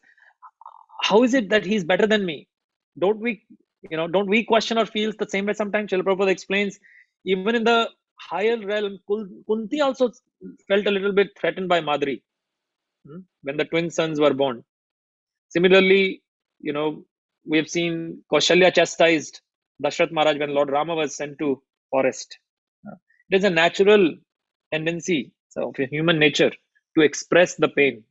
how is it that he's better than me? Don't we question or feel the same way sometimes? Srila Prabhupada explains, even in the higher realm, Kunti also felt a little bit threatened by Madri when the twin sons were born. Similarly, we have seen Kaushalya chastised Dashrath Maharaj when Lord Rama was sent to forest. It is a natural tendency of human nature to express the pain.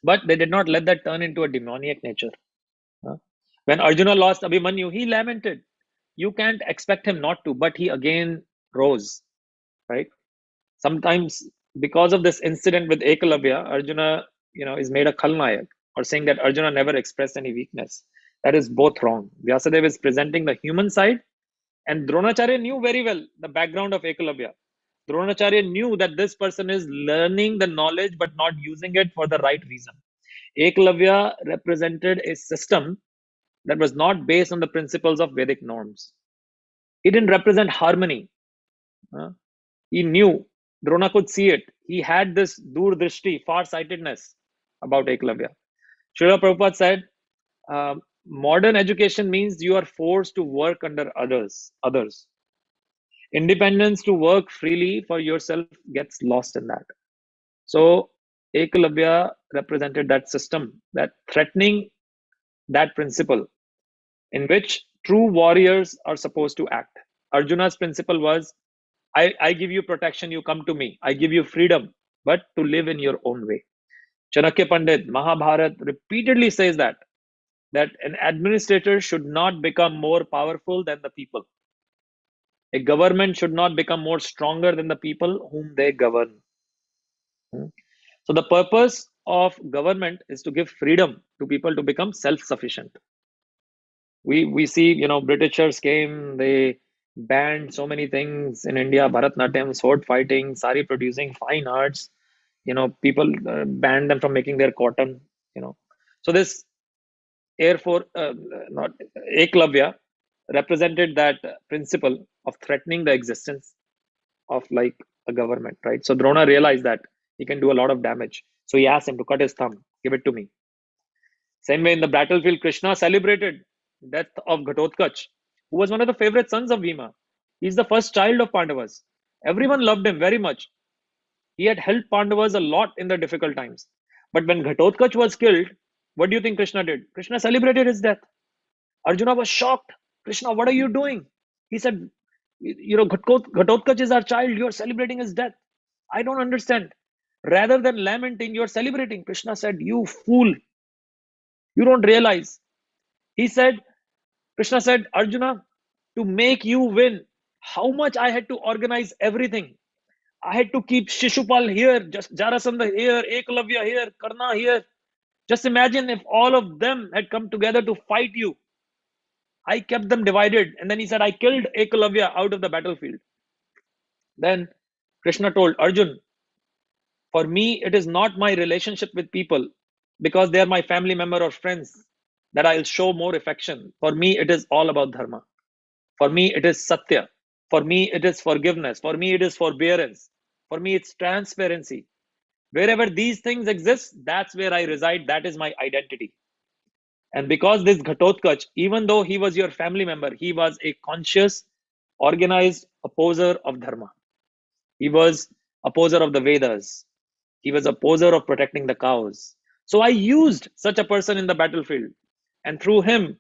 But they did not let that turn into a demoniac nature. When Arjuna lost Abhimanyu, he lamented. You can't expect him not to, but he again rose, right? Sometimes because of this incident with Ekalavya, Arjuna, is made a Khalnayak, or saying that Arjuna never expressed any weakness. That is both wrong. Vyasadeva is presenting the human side, and Dronacharya knew very well the background of Ekalavya. Dronacharya knew that this person is learning the knowledge but not using it for the right reason. Ekalavya represented a system that was not based on the principles of Vedic norms. He didn't represent harmony. uh, he knew, Drona could see it. He had this dur-drishti, far-sightedness about Eklavya. Srila Prabhupada said, modern education means you are forced to work under others. Independence to work freely for yourself gets lost in that. So Ekalavya represented that system, that threatening that principle in which true warriors are supposed to act. Arjuna's principle was, I give you protection, you come to me. I give you freedom, but to live in your own way. Chanakya Pandit, Mahabharat repeatedly says that an administrator should not become more powerful than the people. A government should not become more stronger than the people whom they govern. So the purpose of government is to give freedom to people to become self-sufficient. We see, Britishers came, they banned so many things in India, Bharatnatyam, sword fighting, sari producing, fine arts. People banned them from making their cotton. So this Air Force, not Eklavya, represented that principle of threatening the existence of like a government, right? So Drona realized that he can do a lot of damage. So he asked him to cut his thumb, give it to me. Same way in the battlefield, Krishna celebrated death of Ghatotkacha, who was one of the favorite sons of Bhima. He's the first child of Pandavas. Everyone loved him very much. He had helped Pandavas a lot in the difficult times. But when Ghatotkacha was killed, what do you think Krishna did? Krishna celebrated his death. Arjuna was shocked. Krishna, what are you doing? He said, Ghatotkacha is our child. You're celebrating his death. I don't understand. Rather than lamenting, you're celebrating. Krishna said, you fool. You don't realize. Krishna said, Arjuna, to make you win, how much I had to organize everything. I had to keep Shishupal here, just Jarasandha here, Eklavya here, Karna here. Just imagine if all of them had come together to fight you. I kept them divided. And then he said, I killed Ekalavya out of the battlefield. Then Krishna told Arjun, for me, it is not my relationship with people because they are my family member or friends that I'll show more affection. For me, it is all about dharma. For me, it is satya. For me, it is forgiveness. For me, it is forbearance. For me, it's transparency. Wherever these things exist, that's where I reside. That is my identity. And because this Ghatotkacha, even though he was your family member, he was a conscious, organized opposer of dharma. He was opposer of the Vedas. He was opposer of protecting the cows. So I used such a person in the battlefield. And through him,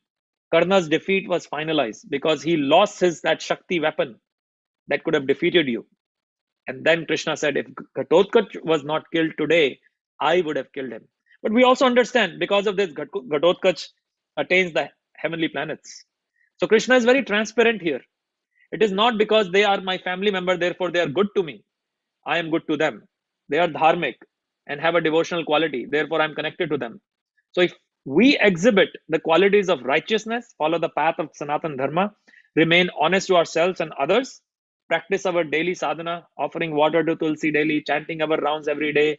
Karna's defeat was finalized because he lost that Shakti weapon that could have defeated you. And then Krishna said, if Ghatotkacha was not killed today, I would have killed him. But we also understand because of this, Ghatotkacha attains the heavenly planets. So Krishna is very transparent here. It is not because they are my family member, therefore they are good to me. I am good to them. They are dharmic and have a devotional quality. Therefore, I'm connected to them. So if we exhibit the qualities of righteousness, follow the path of Sanatan Dharma, remain honest to ourselves and others, practice our daily sadhana, offering water to Tulsi daily, chanting our rounds every day,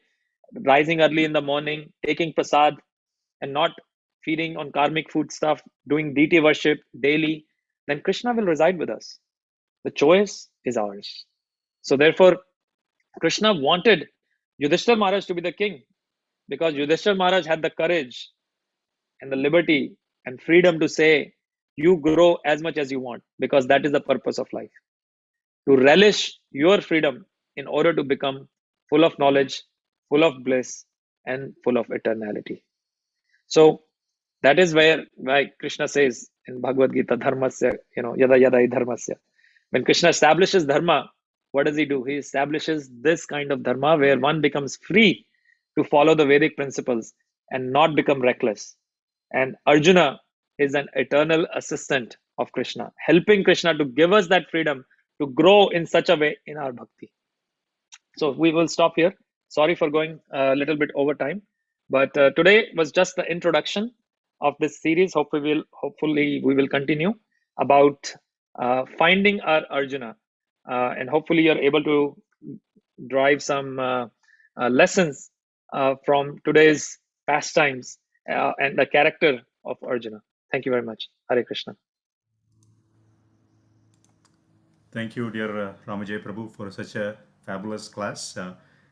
rising early in the morning, taking prasad, and not feeding on karmic food stuff, doing deity worship daily, then Krishna will reside with us. The choice is ours. So therefore, Krishna wanted Yudhishthir Maharaj to be the king because Yudhishthir Maharaj had the courage and the liberty and freedom to say, you grow as much as you want because that is the purpose of life. To relish your freedom in order to become full of knowledge, full of bliss, and full of eternality. So that is why Krishna says in Bhagavad Gita, dharmasya, yada yada dharmasya. When Krishna establishes dharma, what does he do? He establishes this kind of dharma where one becomes free to follow the Vedic principles and not become reckless. And Arjuna is an eternal assistant of Krishna, helping Krishna to give us that freedom to grow in such a way in our bhakti. So we will stop here. Sorry for going a little bit over time, but today was just the introduction of this series. Hopefully we will continue about finding our Arjuna, and hopefully you're able to drive some lessons from today's pastimes and the character of Arjuna. Thank you very much. Hare Krishna. Thank you, dear Ramajay Prabhu, for such a fabulous class,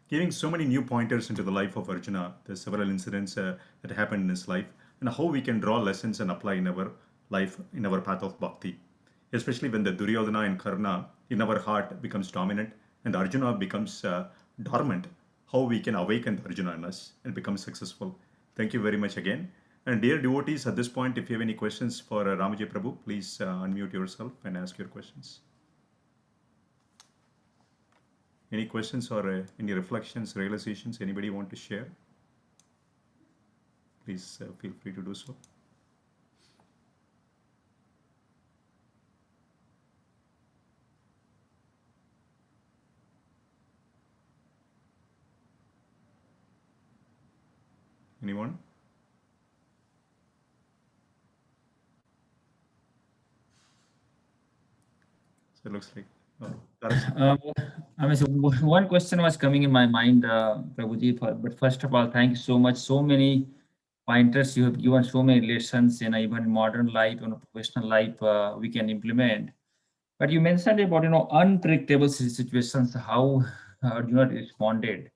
giving so many new pointers into the life of Arjuna. There's several incidents that happened in his life, and how we can draw lessons and apply in our life, in our path of bhakti. Especially when the Duryodhana and Karna in our heart becomes dominant and Arjuna becomes dormant, how we can awaken Arjuna in us and become successful. Thank you very much again. And dear devotees, at this point, if you have any questions for Ramajay Prabhu, please unmute yourself and ask your questions. Any questions or any reflections, realizations anybody want to share? Please feel free to do so. Anyone? So it looks like. I mean, so one question was coming in my mind, Prabhuji, but first of all, thank you so much. So many pointers you have given, so many lessons in even in modern life, professional life, we can implement. But you mentioned about, unpredictable situations, how Arjuna responded.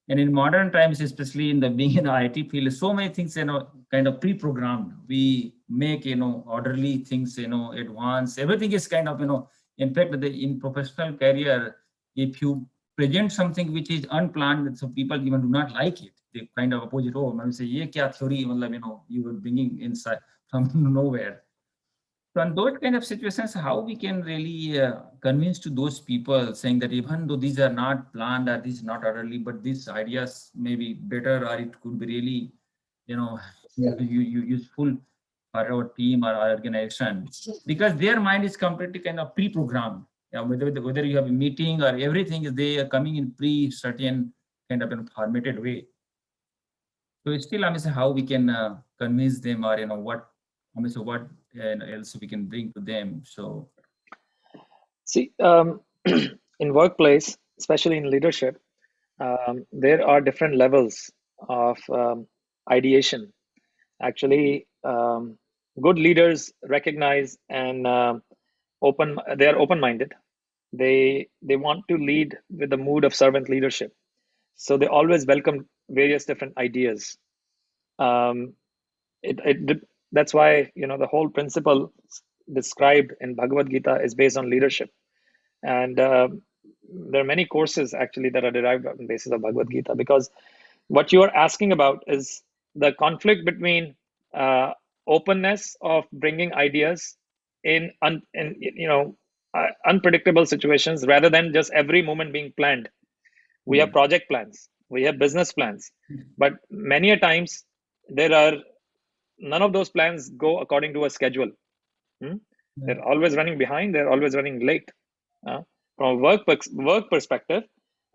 And in modern times, especially in the being in the IT field, so many things, kind of pre-programmed. We make, orderly things, advance. Everything is kind of, in fact, in professional career, if you present something which is unplanned, so people even do not like it. They kind of oppose it. Oh, I say, ye kya theory, you are bringing inside from nowhere. So in those kind of situations, how we can really convince to those people saying that even though these are not planned or these not orderly, but these ideas may be better or it could be really, useful for our team or our organization, because their mind is completely kind of pre-programmed. Yeah, whether you have a meeting or everything is they are coming in certain kind of formatted way. So still, how we can convince them, or what what else we can bring to them. So See, in workplace, especially in leadership, there are different levels of ideation. Actually, good leaders recognize and they are open-minded. They want to lead with the mood of servant leadership. So they always welcome various different ideas. That's why the whole principle described in Bhagavad Gita is based on leadership, and there are many courses actually that are derived on the basis of Bhagavad Gita, because what you are asking about is the conflict between openness of bringing ideas in unpredictable situations rather than just every moment being planned. We have project plans, we have business plans, but many a times there are none of those plans go according to a schedule. They're always running behind, they're always running late. From a work perspective,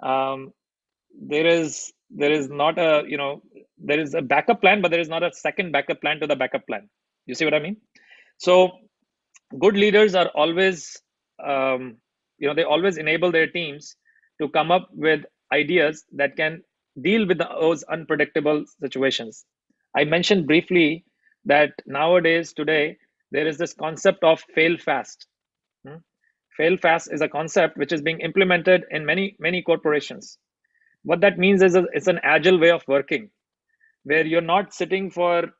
there is not a there is a backup plan, but there is not a second backup plan to the backup plan. You see what I mean? So good leaders are always they always enable their teams to come up with ideas that can deal with those unpredictable situations. I mentioned briefly that nowadays, today, there is this concept of fail fast. Fail fast is a concept which is being implemented in many corporations. What that means is it's an agile way of working, where you're not sitting for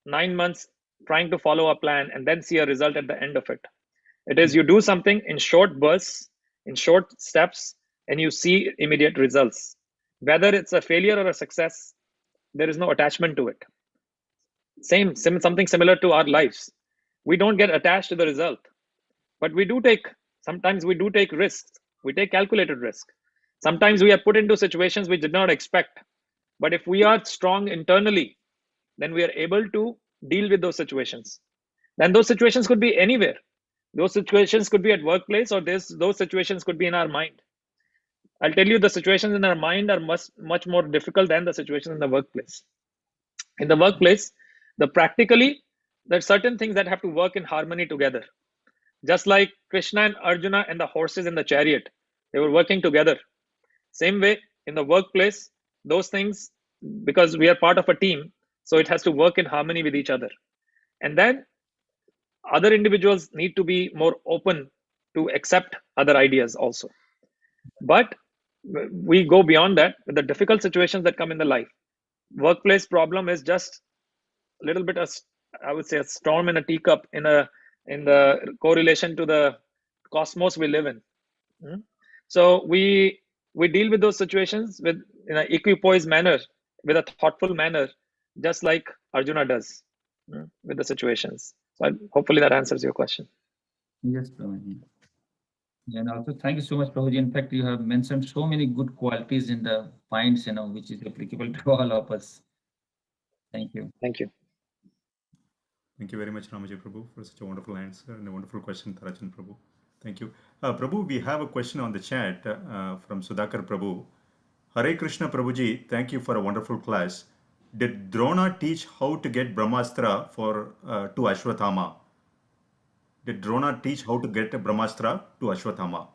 9 months trying to follow a plan and then see a result at the end of it. It is you do something in short bursts, in short steps, and you see immediate results. Whether it's a failure or a success, there is no attachment to it. Something similar to our lives. We don't get attached to the result, but sometimes we do take risks. We take calculated risk. Sometimes we are put into situations we did not expect. But if we are strong internally, then we are able to deal with those situations. Then those situations could be anywhere. Those situations could be at workplace, or those situations could be in our mind. I'll tell you, the situations in our mind are much more difficult than the situations in the workplace. In the workplace, there are certain things that have to work in harmony together. Just like Krishna and Arjuna and the horses in the chariot, they were working together. Same way in the workplace, those things, because we are part of a team, so it has to work in harmony with each other. And then other individuals need to be more open to accept other ideas also. But we go beyond that with the difficult situations that come in the life. Workplace problem is just a little bit, I would say, a storm in a teacup in the correlation to the cosmos we live in. So we deal with those situations with in an equipoised manner, with a thoughtful manner, just like Arjuna does with the situations. So hopefully that answers your question. Yes, Prabhuji. And also, thank you so much, Prabhuji. In fact, you have mentioned so many good qualities in the points, which is applicable to all of us. Thank you. Thank you. Thank you very much, Ramaji Prabhu, for such a wonderful answer and a wonderful question, Tarajan Prabhu. Thank you. Prabhu, we have a question on the chat from Sudhakar Prabhu. Hare Krishna Prabhuji, thank you for a wonderful class. Did Drona teach how to get Brahmastra to Ashwatthama? Did Drona teach how to get a Brahmastra to Ashwatthama?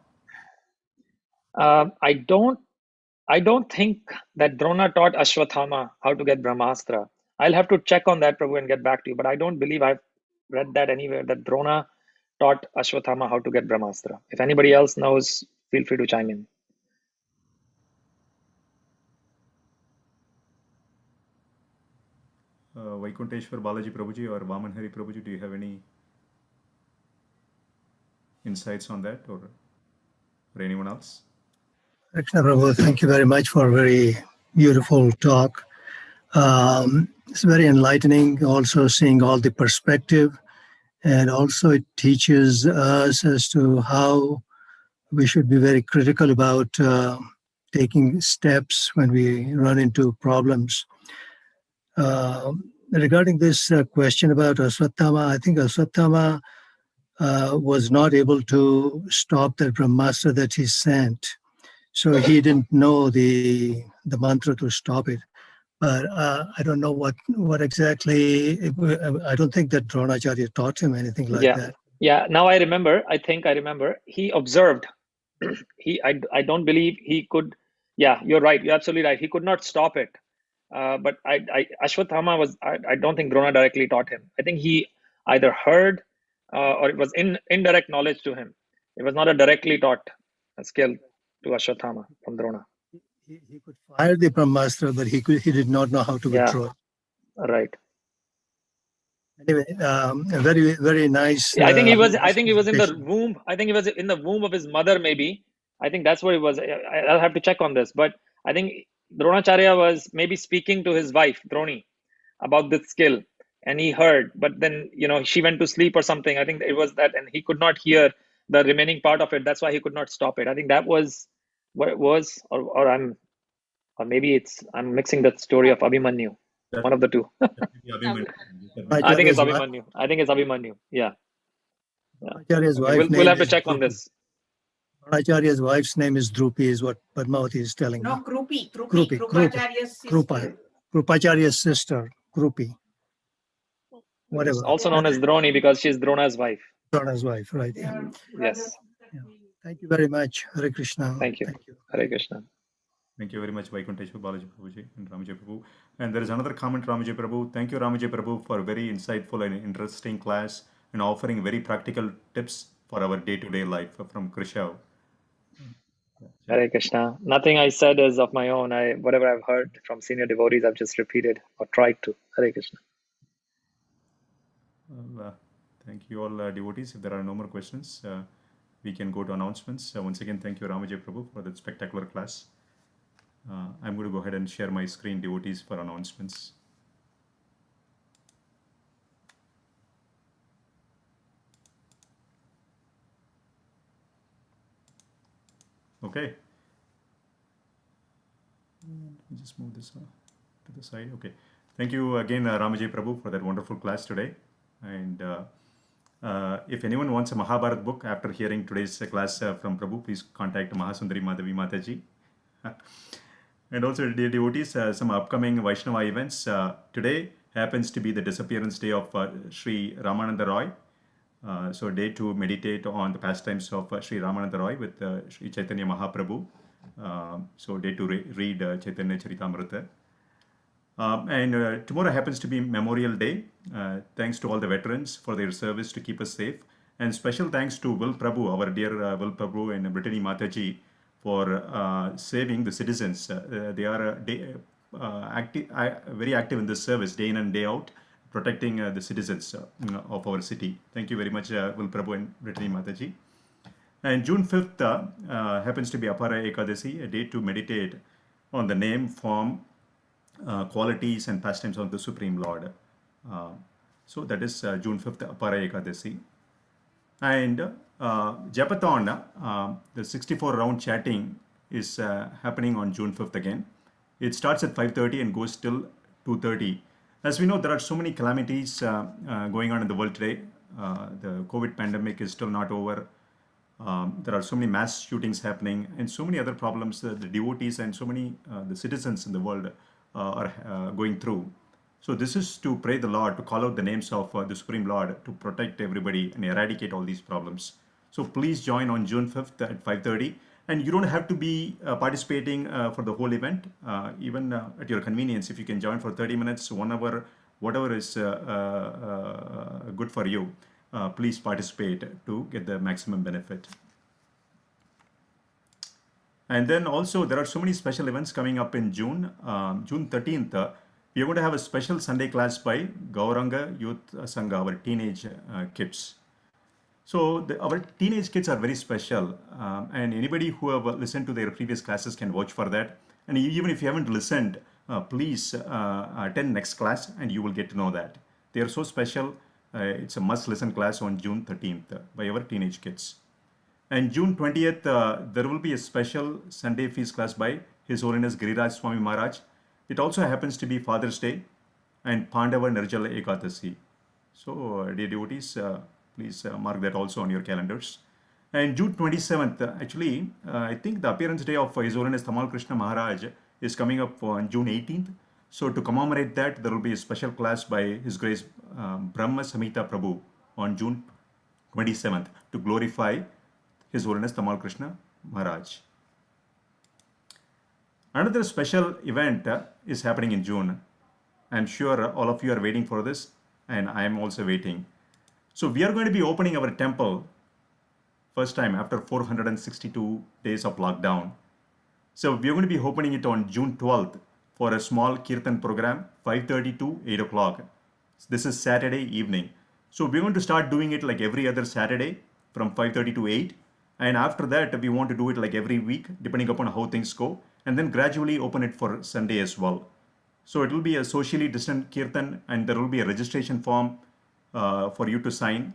I don't think that Drona taught Ashwatthama how to get Brahmastra. I'll have to check on that, Prabhu, and get back to you. But I don't believe I've read that anywhere, that Drona taught Ashwatthama how to get Brahmastra. If anybody else knows, feel free to chime in. Vaikunteshwar Balaji Prabhuji or Vaman Hari Prabhuji, do you have any insights on that, or anyone else? Krishna Prabhu, thank you very much for a very beautiful talk. It's very enlightening, also seeing all the perspective, and also it teaches us as to how we should be very critical about taking steps when we run into problems. Regarding this question about Aswattama, I think Aswattama was not able to stop that Brahmastra that he sent. So he didn't know the mantra to stop it. But I don't know what exactly. I don't think that Dronacharya taught him anything like that. Yeah. Now I remember. I think I remember. He observed. I don't believe he could. Yeah, you're right. You're absolutely right. He could not stop it. But Ashwatthama was. I don't think Drona directly taught him. I think he either heard or it was indirect knowledge to him. It was not a directly taught skill to Ashwatthama from Drona. He could fire the Brahmastra, but he did not know how to withdraw it. Right. Anyway, very, very nice. I think he was in the womb. I think he was in the womb of his mother, maybe. I think that's what it was. I'll have to check on this. But I think Dronacharya was maybe speaking to his wife, Droni, about this skill. And he heard, but then, she went to sleep or something. I think it was that, and he could not hear the remaining part of it. That's why he could not stop it. I think that was what it was, or maybe I'm mixing the story of Abhimanyu. One of the two. I think it's Abhimanyu. Yeah. We'll have to check on this. Acharya's wife's name is Drupi, is what Padmavati is telling me. No, Krupi. Krupacharya's sister, Krupi. Whatever. Also known as Droni because she's Drona's wife. Drona's wife, right. Yeah. Yes. Yeah. Thank you very much. Hare Krishna. Thank you. Hare Krishna. Thank you very much, Vaikunteshwar Balaji Prabhuji and Ramajay Prabhu. And there is another comment, Ramajay Prabhu. Thank you, Ramajay Prabhu, for a very insightful and interesting class and offering very practical tips for our day-to-day life from Krisha. Hare Krishna. Nothing I said is of my own. Whatever I've heard from senior devotees, I've just repeated or tried to. Hare Krishna. Well, thank you all devotees. If there are no more questions, we can go to announcements. Once again, thank you, Ramajay Prabhu, for that spectacular class. I'm going to go ahead and share my screen, devotees, for announcements. Okay. Let me just move this to the side. Okay. Thank you again, Ramajay Prabhu, for that wonderful class today. And if anyone wants a Mahabharat book after hearing today's class from Prabhu, please contact Mahasundari Madhavi Mataji. And also, dear devotees, some upcoming Vaishnava events. Today happens to be the disappearance day of Sri Ramananda Roy. So day to meditate on the pastimes of Sri Ramananda Roy with Sri Chaitanya Mahaprabhu. So day to read Chaitanya Charitamrita. And tomorrow happens to be Memorial Day. Thanks to all the veterans for their service to keep us safe. And special thanks to Will Prabhu, our dear Will Prabhu and Brittany Mataji for saving the citizens. They are very active in this service day in and day out, protecting the citizens of our city. Thank you very much, Will Prabhu and Brittany Mataji. And June 5th happens to be Apara Ekadasi, a day to meditate on the name, form, qualities and pastimes of the Supreme Lord. So that is June 5th, Apara Ekadasi. And Japathon, the 64 round chatting is happening on June 5th again. It starts at 5:30 and goes till 2:30. As we know, there are so many calamities going on in the world today. The COVID pandemic is still not over. There are so many mass shootings happening and so many other problems that the devotees and so many the citizens in the world are going through. So this is to pray the Lord, to call out the names of the Supreme Lord, to protect everybody and eradicate all these problems. So please join on June 5th at 5:30. And you don't have to be participating for the whole event, even at your convenience. If you can join for 30 minutes, 1 hour, whatever is good for you, please participate to get the maximum benefit. And then also there are so many special events coming up in June. June 13th, we are going to have a special Sunday class by Gauranga Youth Sangha, our teenage kids. So our teenage kids are very special, and anybody who have listened to their previous classes can vouch for that. And even if you haven't listened, please attend next class and you will get to know that. They are so special. It's a must listen class on June 13th by our teenage kids. And June 20th, there will be a special Sunday feast class by His Holiness Giriraj Swami Maharaj. It also happens to be Father's Day and Pandava Nirjala Ekadasi. So dear devotees, please mark that also on your calendars. And June 27th, actually, I think the appearance day of His Holiness Tamal Krishna Maharaj is coming up on June 18th. So to commemorate that, there will be a special class by His Grace Brahma Samhita Prabhu on June 27th to glorify His Holiness Tamal Krishna Maharaj. Another special event is happening in June. I'm sure all of you are waiting for this, and I am also waiting. So we are going to be opening our temple first time after 462 days of lockdown. So we are going to be opening it on June 12th for a small kirtan program, 5:30 to 8 o'clock. This is Saturday evening. So we're going to start doing it like every other Saturday from 5:30 to 8. And after that, we want to do it like every week, depending upon how things go. And then gradually open it for Sunday as well. So it will be a socially distant kirtan, and there will be a registration form for you to sign.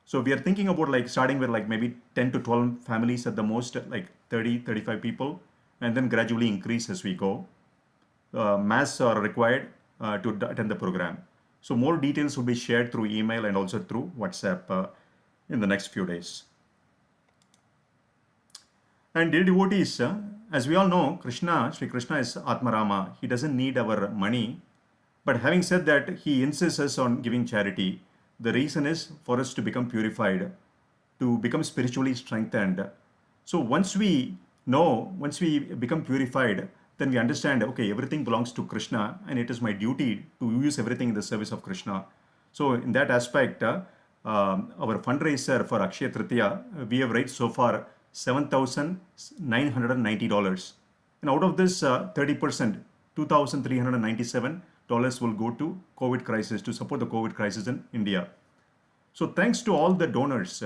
So we are thinking about like starting with like maybe 10 to 12 families at the most, like 30, 35 people, and then gradually increase as we go. Masks are required to attend the program. So more details will be shared through email and also through WhatsApp in the next few days. And dear devotees, as we all know, Sri Krishna is Atmarama. He doesn't need our money. But having said that, he insists us on giving charity. The reason is for us to become purified, to become spiritually strengthened. So once we become purified, then we understand, okay, everything belongs to Krishna, and it is my duty to use everything in the service of Krishna. So in that aspect, our fundraiser for Akshaya Tritiya, we have raised so far $7,990. And out of this, 30%, $2,397 will go to COVID crisis, to support the COVID crisis in India. So thanks to all the donors,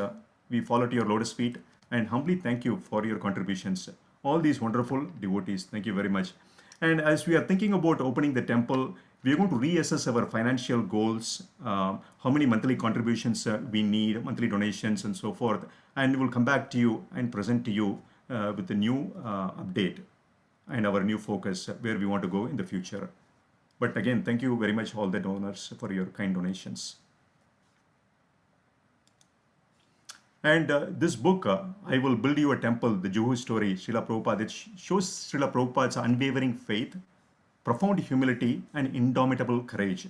we fall at your lotus feet and humbly thank you for your contributions. All these wonderful devotees, thank you very much. And as we are thinking about opening the temple, we are going to reassess our financial goals, how many monthly contributions we need, monthly donations and so forth. And we'll come back to you and present to you with the new update and our new focus where we want to go in the future. But again, thank you very much all the donors for your kind donations. And this book, I Will Build You a Temple, the Juhu story, Srila Prabhupada, it shows Srila Prabhupada's unwavering faith, profound humility, and indomitable courage.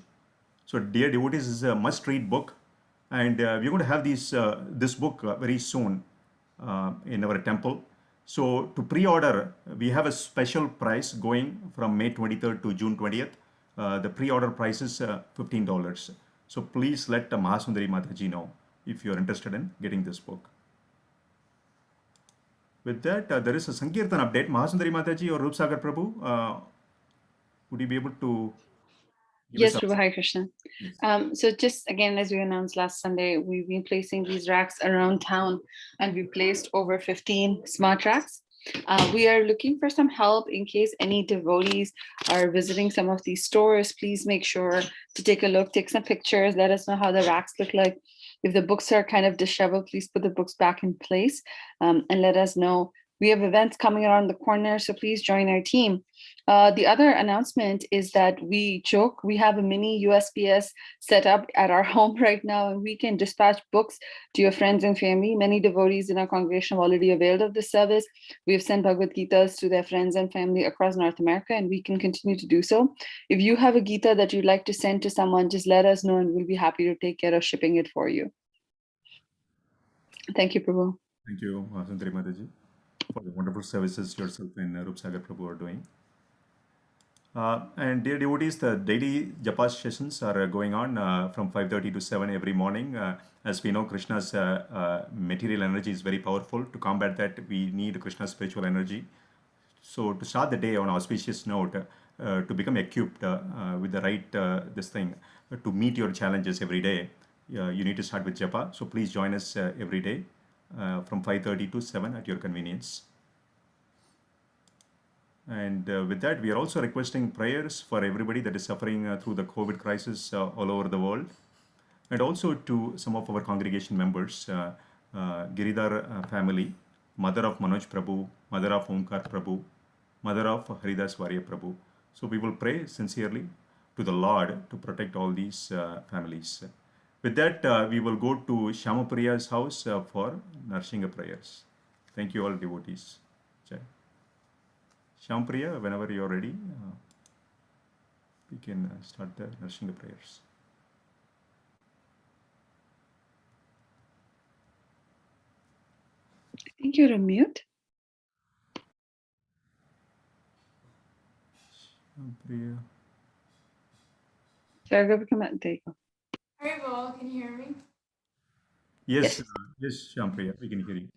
So dear devotees, this is a must-read book. And we're going to have this book very soon in our temple. So to pre-order, we have a special price going from May 23rd to June 20th. The pre-order price is $15. So please let Mahasundari Mataji know if you're interested in getting this book. With that, there is a Sankirtan update. Mahasundari Mataji or Roop Sagar Prabhu, would you be able to give Yes, us Prabhu, Hare Krishna. Yes. So just again, as we announced last Sunday, we've been placing these racks around town, and we placed over 15 smart racks. We are looking for some help in case any devotees are visiting some of these stores. Please make sure to take a look, take some pictures, let us know how the racks look like. If the books are kind of disheveled, please put the books back in place, and let us know. We have events coming around the corner, so please join our team. The other announcement is that we have a mini USPS set up at our home right now, and we can dispatch books to your friends and family. Many devotees in our congregation have already availed of this service. We have sent Bhagavad Gitas to their friends and family across North America, and we can continue to do so. If you have a Gita that you'd like to send to someone, just let us know, and we'll be happy to take care of shipping it for you. Thank you, Prabhu. Thank you, Mahasundari Mataji, for the wonderful services yourself and Roop Sagar Prabhu are doing. And dear devotees, the daily japa sessions are going on from 5:30 to 7 every morning. As we know, Krishna's material energy is very powerful. To combat that, we need Krishna's spiritual energy. So to start the day on an auspicious note, to become equipped with the right to meet your challenges every day, you need to start with japa. So please join us every day from 5:30 to 7 at your convenience. And with that, we are also requesting prayers for everybody that is suffering through the COVID crisis all over the world. And also to some of our congregation members, Giridhar family, mother of Manoj Prabhu, mother of Omkar Prabhu, mother of Haridas Varya Prabhu. So we will pray sincerely to the Lord to protect all these families. With that, we will go to Shamapriya's house for Narshinga prayers. Thank you all devotees. Jai. Shampriya, whenever you're ready, we can start the Narshinga prayers. I think you're on mute. Shampriya. There you go. Haribol, can you hear me? Yes, yes, Shampriya, we can hear you.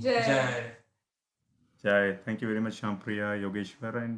Jai. Jai. Thank you very much, Shampriya, Yogeshwar, and